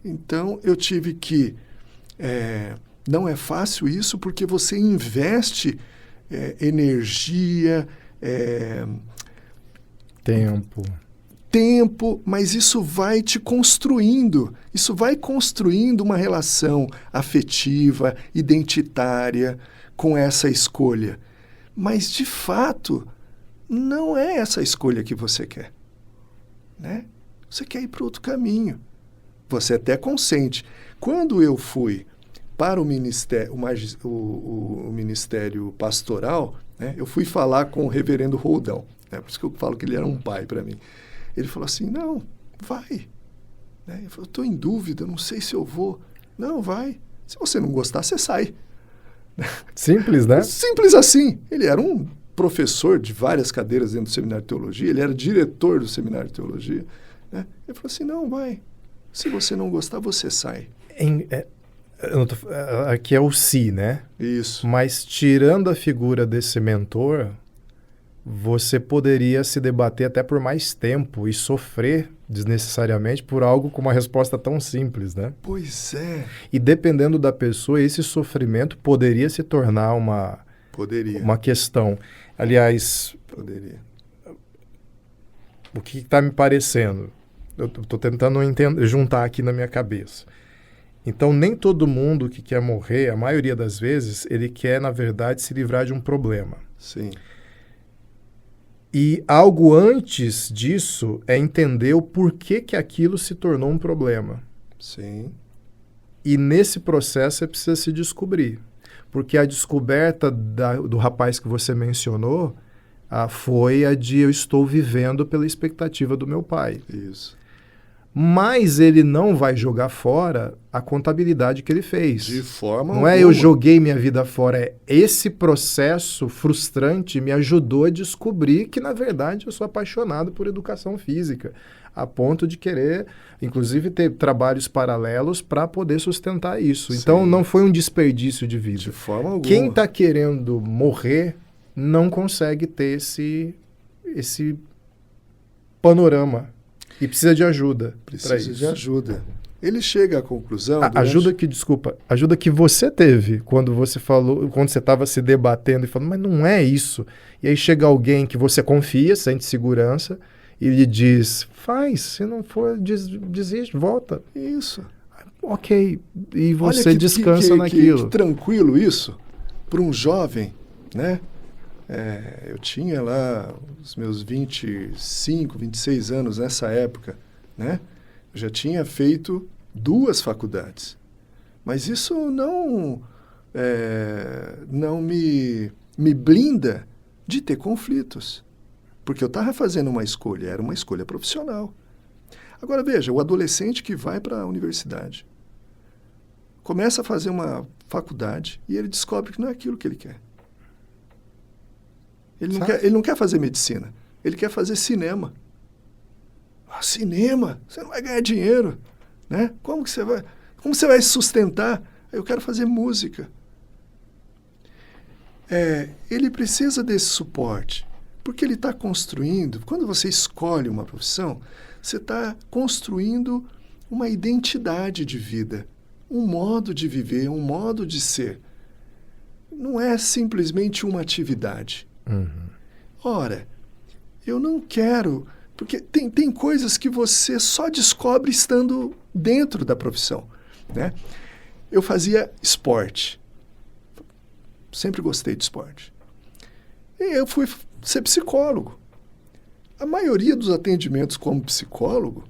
Então, eu tive que... não é fácil isso, porque você investe energia, tempo, mas isso vai te construindo. Isso vai construindo uma relação afetiva, identitária com essa escolha. Mas, de fato, não é essa escolha que você quer, né? Você quer ir para outro caminho. Você até consente. Quando eu fui para o ministério, o ministério pastoral, né, eu fui falar com o reverendo Roldão, né, por isso que eu falo que ele era um pai para mim. Ele falou assim, não, vai. Né? Eu falei, estou em dúvida, não sei se eu vou. Não, vai. Se você não gostar, você sai. Simples, né? Simples assim. Ele era um professor de várias cadeiras dentro do seminário de teologia, ele era diretor do seminário de teologia. Né? Ele falou assim, não, vai. Se você não gostar, você sai. Aqui é o si, né? Isso. Mas tirando a figura desse mentor, você poderia se debater até por mais tempo e sofrer desnecessariamente por algo com uma resposta tão simples, né? Pois é. E dependendo da pessoa, esse sofrimento poderia se tornar uma questão. Aliás, o que está me parecendo? Eu estou tentando juntar aqui na minha cabeça. Então, nem todo mundo que quer morrer, a maioria das vezes, ele quer, na verdade, se livrar de um problema. Sim. E algo antes disso é entender o porquê que aquilo se tornou um problema. Sim. E nesse processo você precisa se descobrir. Porque a descoberta do rapaz que você mencionou foi a de eu estou vivendo pela expectativa do meu pai. Isso. mas ele não vai jogar fora a contabilidade que ele fez. De forma Não é alguma. eu joguei minha vida fora, é esse processo frustrante me ajudou a descobrir que, na verdade, eu sou apaixonado por educação física, a ponto de querer, inclusive, ter trabalhos paralelos para poder sustentar isso. Sim. Então, não foi um desperdício de vida. De forma alguma. Quem está querendo morrer não consegue ter esse panorama e precisa de ajuda. Precisa de ajuda. Ele chega à conclusão... Ajuda que você teve quando você falou, quando você estava se debatendo e falando, mas não é isso. E aí chega alguém que você confia, sente segurança, e lhe diz, faz, se não for, desiste, volta. Isso. Ok. E você Olha descansa naquilo. Que tranquilo isso para um jovem, né? Eu tinha lá os meus 25, 26 anos nessa época, né? Eu já tinha feito 2 faculdades. Mas isso não me blinda de ter conflitos. Porque eu estava fazendo uma escolha, era uma escolha profissional. Agora veja, o adolescente que vai para a universidade, começa a fazer uma faculdade e ele descobre que não é aquilo que ele quer. Ele não quer fazer medicina, ele quer fazer cinema. Cinema? Você não vai ganhar dinheiro, né? Como você vai se sustentar? Eu quero fazer música. Ele precisa desse suporte, porque ele está construindo. Quando você escolhe uma profissão, você está construindo uma identidade de vida, um modo de viver, um modo de ser. Não é simplesmente uma atividade. Uhum. Ora, eu não quero... Porque tem coisas que você só descobre estando dentro da profissão, né? Eu fazia esporte. Sempre gostei de esporte. E eu fui ser psicólogo. A maioria dos atendimentos como psicólogo,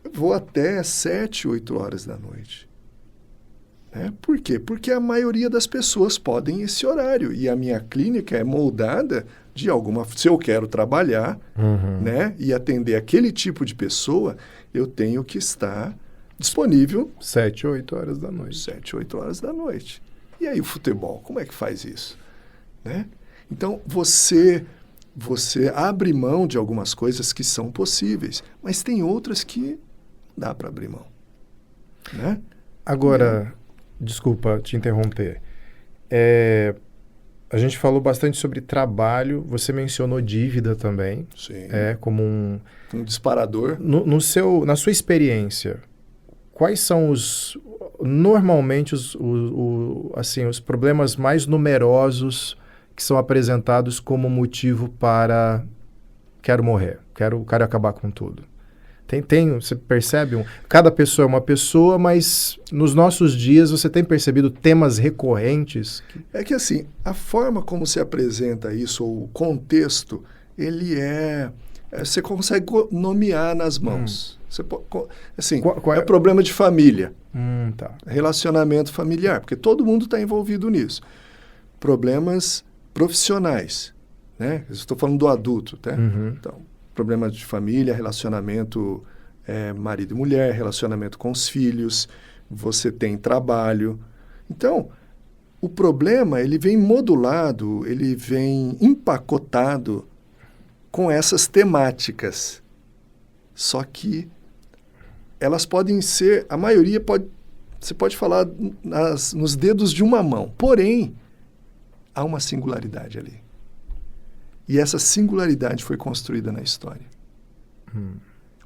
eu vou até 7, 8 horas da noite. Por quê? Porque a maioria das pessoas podem esse horário. E a minha clínica é moldada de alguma... Se eu quero trabalhar, né, e atender aquele tipo de pessoa, eu tenho que estar disponível... 7, 8 horas da noite. 7, 8 horas da noite. E aí o futebol, como é que faz isso? Né? Então, você abre mão de algumas coisas que são possíveis, mas tem outras que dá para abrir mão. Né? Agora... Desculpa te interromper. A gente falou bastante sobre trabalho, você mencionou dívida também. Sim. Como um disparador. Na sua experiência, quais são normalmente os problemas mais numerosos que são apresentados como motivo para quero morrer, quero acabar com tudo? Você percebe? Cada pessoa é uma pessoa, mas nos nossos dias você tem percebido temas recorrentes? É que assim, a forma como se apresenta isso, ou o contexto, ele você consegue nomear nas mãos. Você assim, é problema de família. Tá. Relacionamento familiar, porque todo mundo está envolvido nisso. Problemas profissionais, né? Eu estou falando do adulto, tá? Então, problemas de família, relacionamento marido e mulher, relacionamento com os filhos, você tem trabalho. Então, o problema, ele vem modulado, ele vem empacotado com essas temáticas. Só que elas podem ser, a maioria você pode falar nos dedos de uma mão. Porém, há uma singularidade ali. E essa singularidade foi construída na história.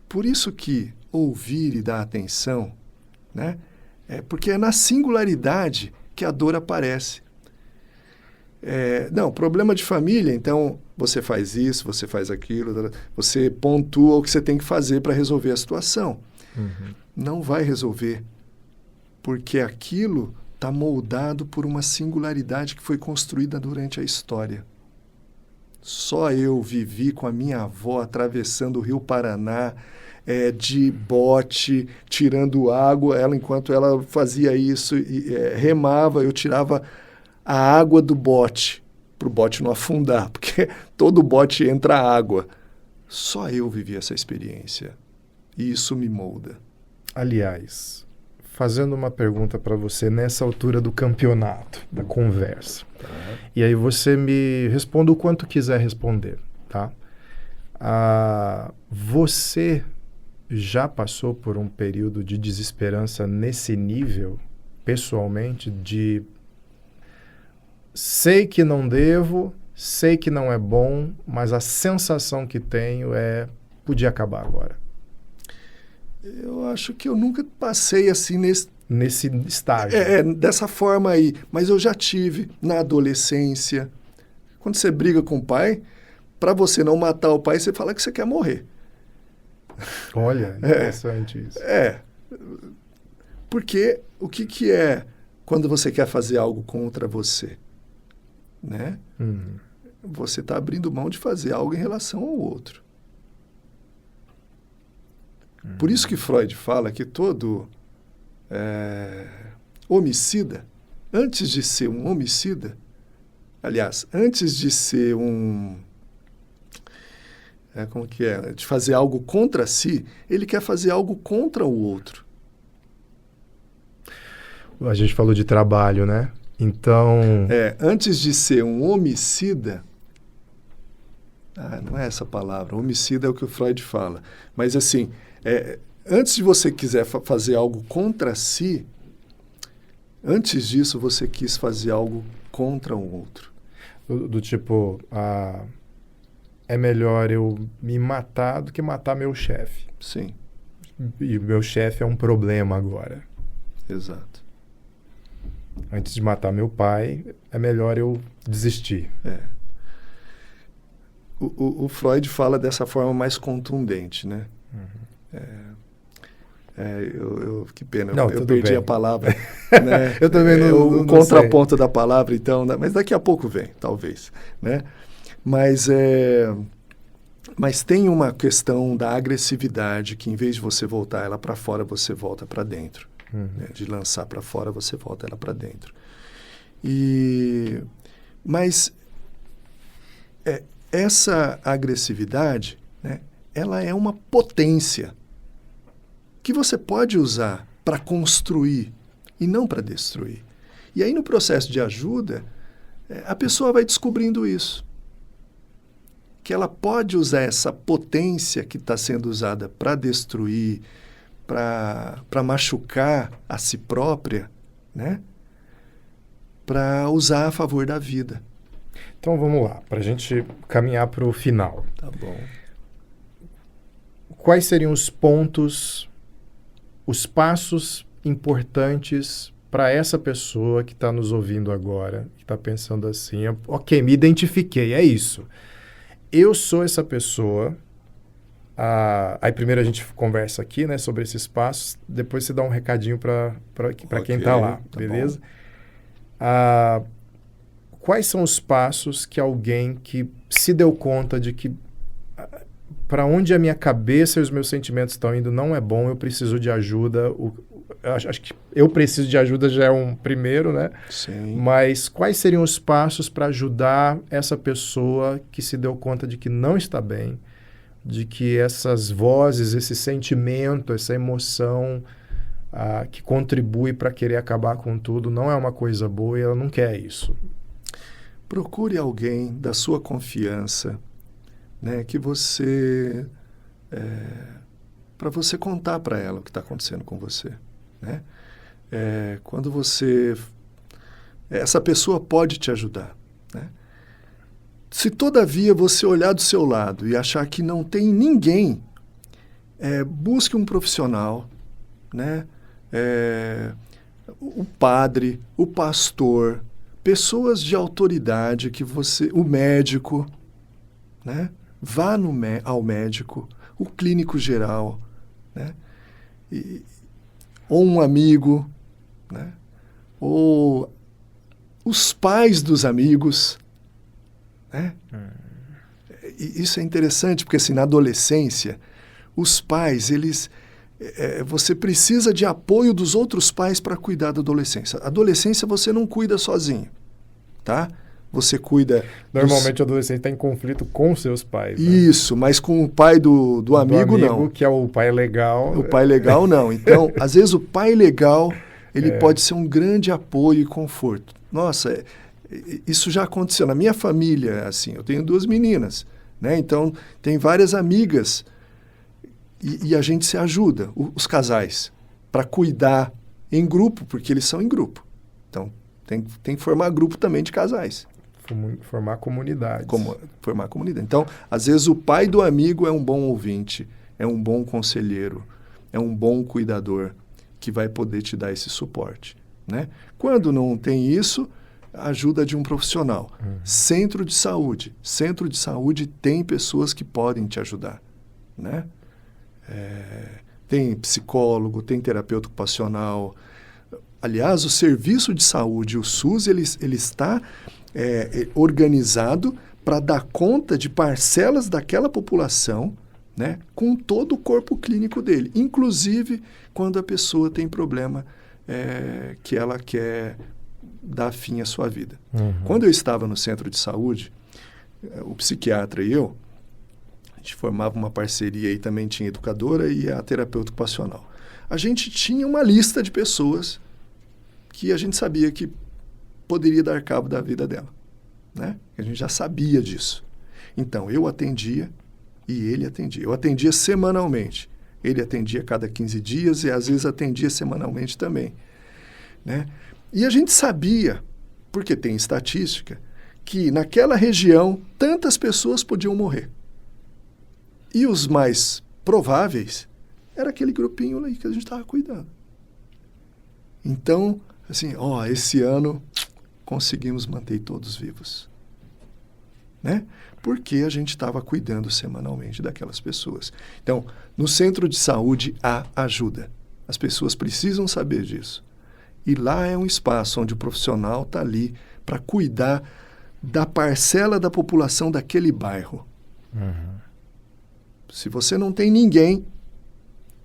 Por isso que ouvir e dar atenção, né? Porque é na singularidade que a dor aparece. Problema de família, então você faz isso, você faz aquilo, você pontua o que você tem que fazer para resolver a situação. Não vai resolver, porque aquilo está moldado por uma singularidade que foi construída durante a história. Só eu vivi com a minha avó atravessando o Rio Paraná, de bote, tirando água. Enquanto ela fazia isso, remava, eu tirava a água do bote, para o bote não afundar, porque todo bote entra água. Só eu vivi essa experiência. e isso me molda. Aliás, fazendo uma pergunta para você nessa altura do campeonato, da conversa. Tá? E aí você me responda o quanto quiser responder, tá? Você já passou por um período de desesperança nesse nível, pessoalmente, de sei que não devo, sei que não é bom, mas a sensação que tenho é podia acabar agora? Eu acho que eu nunca passei assim Nesse estágio. Dessa forma aí. Mas eu já tive na adolescência. Quando você briga com o pai, para você não matar o pai, você fala que você quer morrer. Olha, interessante isso. Porque o que é quando você quer fazer algo contra você? Né? Você está abrindo mão de fazer algo em relação ao outro. Por isso que Freud fala que todo homicida, antes de ser um homicida, aliás, antes de ser de fazer algo contra si, ele quer fazer algo contra o outro. A gente falou de trabalho, né? Então... antes de ser um homicida... não é essa palavra. Homicida é o que o Freud fala. Mas, assim, antes de você quiser fazer algo contra si, antes disso você quis fazer algo contra o outro. Do tipo, é melhor eu me matar do que matar meu chefe. Sim. E meu chefe é um problema agora. Exato. Antes de matar meu pai, é melhor eu desistir. O Freud fala dessa forma mais contundente, né? Que pena, eu perdi bem. A palavra. Né? Eu também não o contraponto da palavra, então, né? Mas daqui a pouco vem, talvez. Né? Mas tem uma questão da agressividade que, em vez de você voltar ela para fora, você volta para dentro. Né? De lançar para fora, você volta ela para dentro. Mas essa agressividade, né? Ela é uma potência que você pode usar para construir e não para destruir. E aí, no processo de ajuda, a pessoa vai descobrindo isso. Que ela pode usar essa potência que está sendo usada para destruir, para machucar a si própria, né? Para usar a favor da vida. Então vamos lá, para a gente caminhar para o final. Tá bom. Quais seriam os pontos, os passos importantes para essa pessoa que está nos ouvindo agora, que está pensando assim, ok, me identifiquei, é isso. Eu sou essa pessoa. Aí primeiro a gente conversa aqui, né, sobre esses passos, depois você dá um recadinho para quem está lá, tá beleza? Quais são os passos que alguém que se deu conta de que para onde a minha cabeça e os meus sentimentos estão indo não é bom, eu preciso de ajuda. Acho que eu preciso de ajuda já é um primeiro, né? Sim. Mas quais seriam os passos para ajudar essa pessoa que se deu conta de que não está bem, de que essas vozes, esse sentimento, essa emoção que contribui para querer acabar com tudo não é uma coisa boa e ela não quer isso? Procure alguém da sua confiança, né, que você... para você contar para ela o que está acontecendo com você. Né? Quando você... essa pessoa pode te ajudar. Né? Se, todavia, você olhar do seu lado e achar que não tem ninguém, busque um profissional, né? O padre, o pastor, pessoas de autoridade que você... o médico, né? Vá ao médico, o clínico geral, né? Ou um amigo, né? Ou os pais dos amigos, né? E isso é interessante, porque assim, na adolescência, os pais, eles... você precisa de apoio dos outros pais para cuidar da adolescência. A adolescência você não cuida sozinho, tá? você cuida... Normalmente o adolescente está em conflito com seus pais. Né? Isso, mas com o pai do amigo, não. Que é o pai legal. O pai legal, não. Então, às vezes o pai legal, ele pode ser um grande apoio e conforto. Nossa, isso já aconteceu. Na minha família, assim, eu tenho 2 meninas, né? Então, tem várias amigas e a gente se ajuda, os casais, para cuidar em grupo, porque eles são em grupo. Então, tem que formar grupo também de casais. Formar comunidades. Formar comunidade. Então, às vezes o pai do amigo é um bom ouvinte, é um bom conselheiro, é um bom cuidador que vai poder te dar esse suporte, né? Quando não tem isso, a ajuda de um profissional. Centro de saúde. Centro de saúde tem pessoas que podem te ajudar, né? Tem psicólogo, tem terapeuta ocupacional. Aliás, o serviço de saúde, o SUS, ele está organizado para dar conta de parcelas daquela população, né, com todo o corpo clínico dele, inclusive quando a pessoa tem problema que ela quer dar fim à sua vida. Quando eu estava no centro de saúde, o psiquiatra e eu, a gente formava uma parceria e também tinha a educadora e a terapeuta ocupacional. A gente tinha uma lista de pessoas que a gente sabia que poderia dar cabo da vida dela, né? A gente já sabia disso. Então, eu atendia e ele atendia. Eu atendia semanalmente. Ele atendia a cada 15 dias e, às vezes, atendia semanalmente também, né? E a gente sabia, porque tem estatística, que naquela região tantas pessoas podiam morrer. E os mais prováveis era aquele grupinho ali que a gente estava cuidando. Então, assim, esse ano conseguimos manter todos vivos, né? Porque a gente estava cuidando semanalmente daquelas pessoas. Então, no centro de saúde há ajuda. As pessoas precisam saber disso. E lá é um espaço onde o profissional está ali para cuidar da parcela da população daquele bairro. Se você não tem ninguém,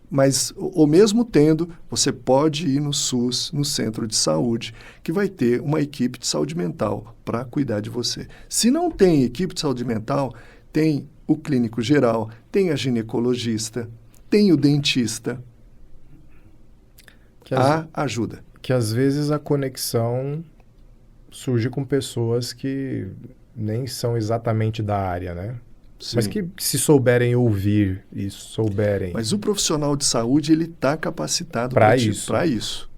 mas, ou mesmo tendo, você pode ir no SUS, no centro de saúde, que vai ter uma equipe de saúde mental para cuidar de você. Se não tem equipe de saúde mental, tem o clínico geral, tem a ginecologista, tem o dentista. Há ajuda. Que às vezes a conexão surge com pessoas que nem são exatamente da área, né? Sim. Mas que se souberem ouvir e souberem... Mas o profissional de saúde, ele está capacitado para isso.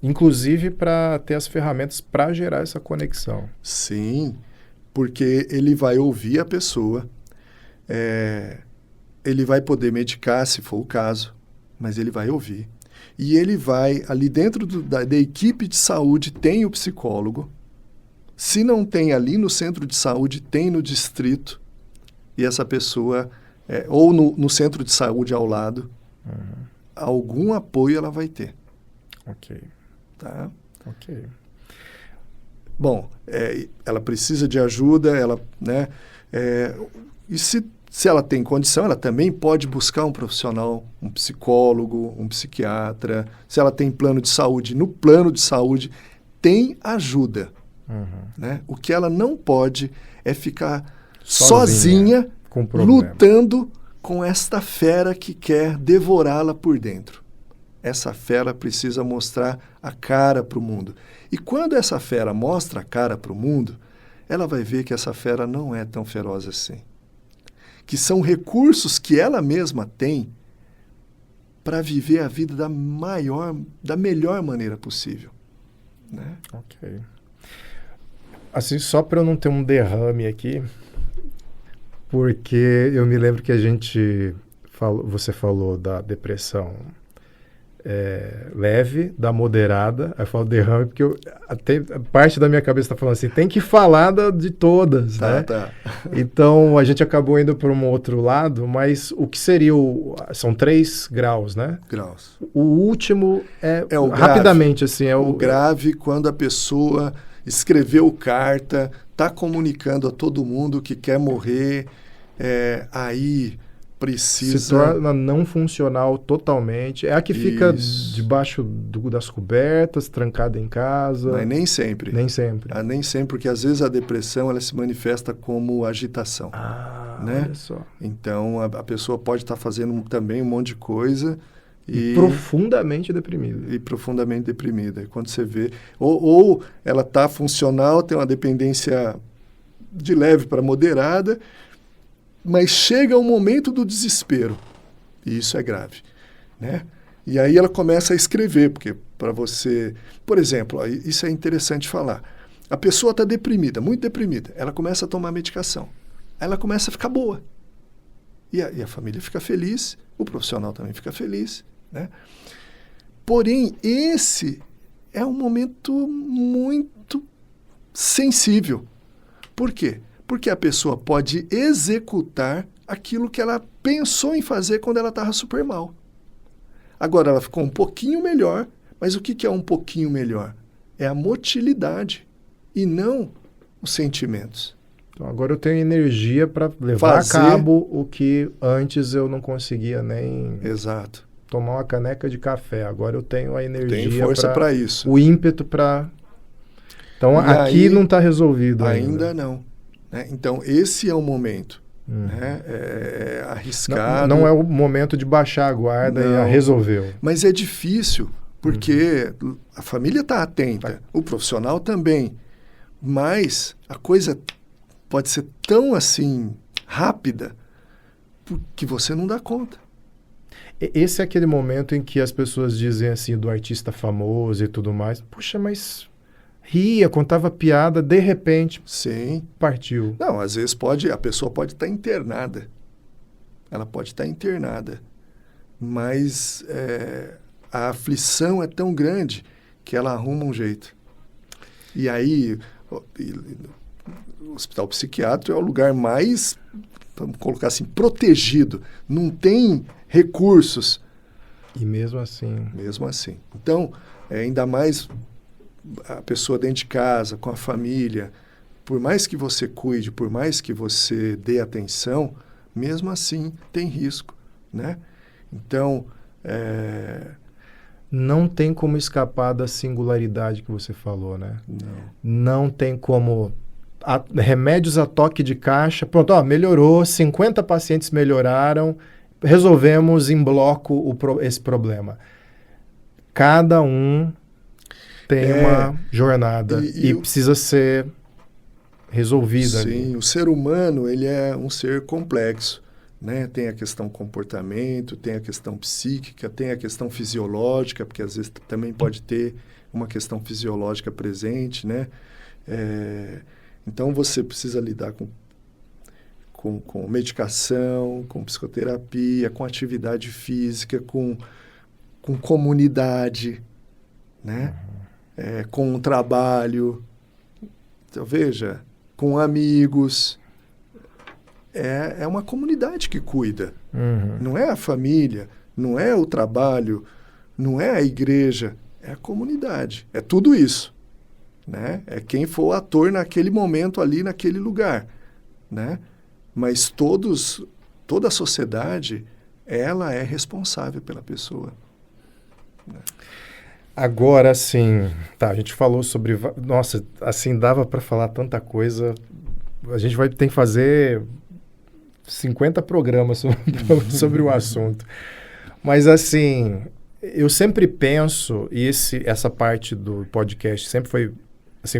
Inclusive para ter as ferramentas para gerar essa conexão. Sim, porque ele vai ouvir a pessoa, ele vai poder medicar, se for o caso, mas ele vai ouvir. E ele vai, ali dentro da equipe de saúde, tem o psicólogo. Se não tem ali no centro de saúde, tem no distrito. E essa pessoa, ou no centro de saúde ao lado, algum apoio ela vai ter. Ok. Tá? Ok. Bom, ela precisa de ajuda, né? E se ela tem condição, ela também pode buscar um profissional, um psicólogo, um psiquiatra. Se ela tem plano de saúde, no plano de saúde tem ajuda. Né? O que ela não pode é ficar sozinha lutando com esta fera que quer devorá-la por dentro. Essa fera precisa mostrar a cara para o mundo. E quando essa fera mostra a cara para o mundo, ela vai ver que essa fera não é tão feroz assim. Que são recursos que ela mesma tem para viver a vida da melhor maneira possível. Né? Ok. Assim, só para eu não ter um derrame aqui, porque eu me lembro que você falou da depressão leve, da moderada, aí eu falo derrame porque parte da minha cabeça está falando assim, tem que falar de todas, né? Tá. Então, a gente acabou indo para um outro lado, mas o que seria são 3 graus, né? Graus. O último o rapidamente, grave. assim, o grave quando a pessoa escreveu carta, está comunicando a todo mundo que quer morrer, aí precisa... Se torna não funcional totalmente. É a que fica Isso. debaixo das cobertas, trancada em casa. Mas nem sempre. Nem sempre. Nem sempre, porque às vezes a depressão ela se manifesta como agitação. Né? Olha só. Então a pessoa pode estar fazendo também um monte de coisa e profundamente deprimida. E profundamente deprimida. E quando você vê... Ou ela está funcional, tem uma dependência de leve para moderada, mas chega o momento do desespero. E isso é grave, né? E aí ela começa a escrever, porque para você... Por exemplo, isso é interessante falar. A pessoa está deprimida, muito deprimida. Ela começa a tomar medicação. Aí ela começa a ficar boa. E a família fica feliz, o profissional também fica feliz, né? Porém, esse é um momento muito sensível. Por quê? Porque a pessoa pode executar aquilo que ela pensou em fazer quando ela estava super mal. Agora, ela ficou um pouquinho melhor, mas o que é um pouquinho melhor? É a motilidade e não os sentimentos. Então, agora eu tenho energia para levar a cabo o que antes eu não conseguia nem Exato. tomar uma caneca de café. Agora eu tenho a energia, tenho força para isso. O ímpeto para... Então, e aqui aí, não está resolvido ainda. Ainda não. Né? Então, esse é o momento. Né? É arriscado. Não é o momento de baixar a guarda e resolveu. Mas é difícil, porque a família está atenta, o profissional também. Mas a coisa pode ser tão assim rápida que você não dá conta. Esse é aquele momento em que as pessoas dizem assim do artista famoso e tudo mais. Puxa, mas ria, contava piada, de repente, sim, partiu. Não, às vezes a pessoa pode estar internada. Ela pode estar internada. Mas a aflição é tão grande que ela arruma um jeito. E aí, o hospital psiquiátrico é o lugar mais, vamos colocar assim, protegido. Não tem recursos. E mesmo assim. Mesmo assim. Então, ainda mais a pessoa dentro de casa, com a família, por mais que você cuide, por mais que você dê atenção, mesmo assim tem risco, né? Então, não tem como escapar da singularidade que você falou, né? Não tem como... remédios a toque de caixa, pronto, melhorou, 50 pacientes melhoraram, resolvemos em bloco esse problema. Cada um tem uma jornada e precisa ser resolvida. Sim, ali. O ser humano ele é um ser complexo, né? Tem a questão comportamento, tem a questão psíquica, tem a questão fisiológica, porque às vezes também pode ter uma questão fisiológica presente, né? Então você precisa lidar com medicação, com psicoterapia, com atividade física, com comunidade, né? Com o trabalho, então, veja, com amigos. É uma comunidade que cuida. Não é a família, não é o trabalho, não é a igreja, é a comunidade. É tudo isso. Né? É quem for o ator naquele momento ali, naquele lugar. Né? Mas toda a sociedade, ela é responsável pela pessoa. Né? Agora, assim, a gente falou sobre... Nossa, assim, dava para falar tanta coisa. A gente tem que fazer 50 programas sobre o assunto. Mas, assim, eu sempre penso, e essa parte do podcast sempre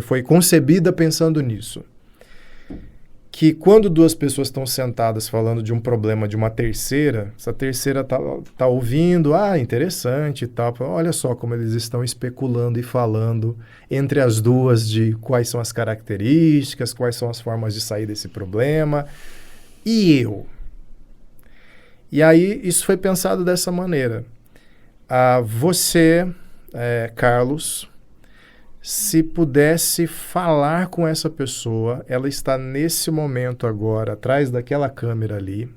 foi concebida pensando nisso, que quando duas pessoas estão sentadas falando de um problema de uma terceira, essa terceira tá ouvindo, interessante e tal, olha só como eles estão especulando e falando entre as duas de quais são as características, quais são as formas de sair desse problema. E eu? E aí isso foi pensado dessa maneira. Você, Carlos, se pudesse falar com essa pessoa, ela está nesse momento agora, atrás daquela câmera ali,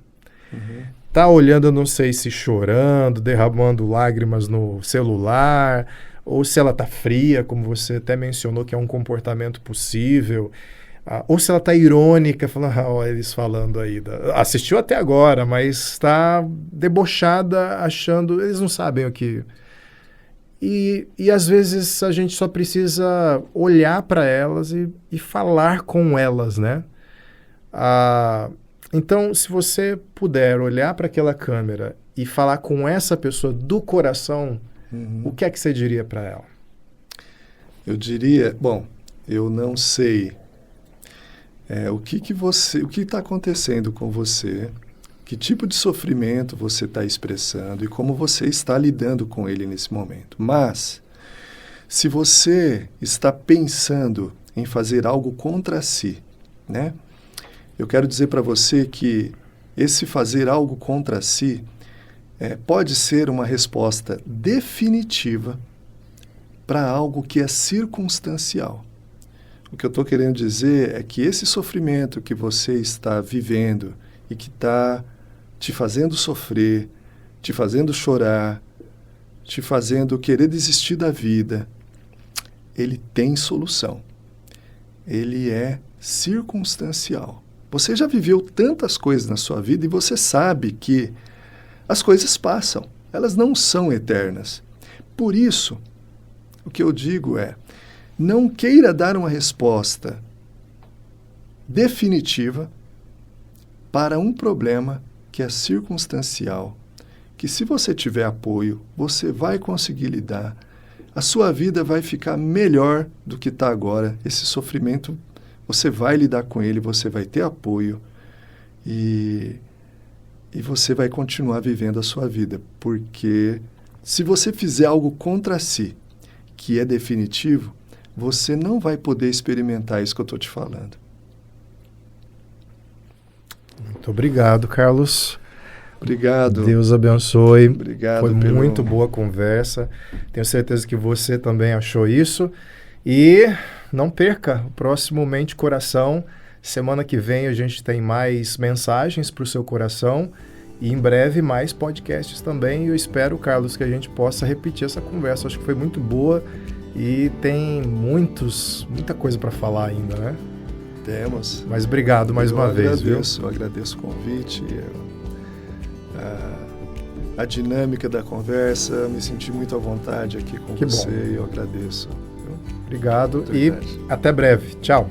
tá olhando, eu não sei se chorando, derramando lágrimas no celular, ou se ela tá fria, como você até mencionou, que é um comportamento possível, ou se ela está irônica, falando, olha eles falando aí, assistiu até agora, mas está debochada, achando, eles não sabem o que... E às vezes a gente só precisa olhar para elas e falar com elas, né? Então, se você puder olhar para aquela câmera e falar com essa pessoa do coração, o que é que você diria para ela? Eu diria, bom, eu não sei o que está acontecendo com você, que tipo de sofrimento você está expressando e como você está lidando com ele nesse momento. Mas, se você está pensando em fazer algo contra si, né? Eu quero dizer para você que esse fazer algo contra si pode ser uma resposta definitiva para algo que é circunstancial. O que eu estou querendo dizer é que esse sofrimento que você está vivendo e que está te fazendo sofrer, te fazendo chorar, te fazendo querer desistir da vida, ele tem solução. Ele é circunstancial. Você já viveu tantas coisas na sua vida e você sabe que as coisas passam, elas não são eternas. Por isso, o que eu digo é, não queira dar uma resposta definitiva para um problema que é circunstancial, que se você tiver apoio, você vai conseguir lidar, a sua vida vai ficar melhor do que está agora. Esse sofrimento, você vai lidar com ele, você vai ter apoio e você vai continuar vivendo a sua vida, porque se você fizer algo contra si, que é definitivo, você não vai poder experimentar isso que eu estou te falando. Muito obrigado, Carlos. Obrigado. Deus abençoe. Obrigado. Foi muito boa conversa. Tenho certeza que você também achou isso. E não perca o próximo Mente Coração. Semana que vem a gente tem mais mensagens para o seu coração e em breve mais podcasts também. E eu espero, Carlos, que a gente possa repetir essa conversa. Acho que foi muito boa e tem muita coisa para falar ainda, né? Temos. Mas obrigado mais uma vez, viu? Eu agradeço o convite, a dinâmica da conversa, me senti muito à vontade aqui com você e eu agradeço. Obrigado e até breve. Tchau.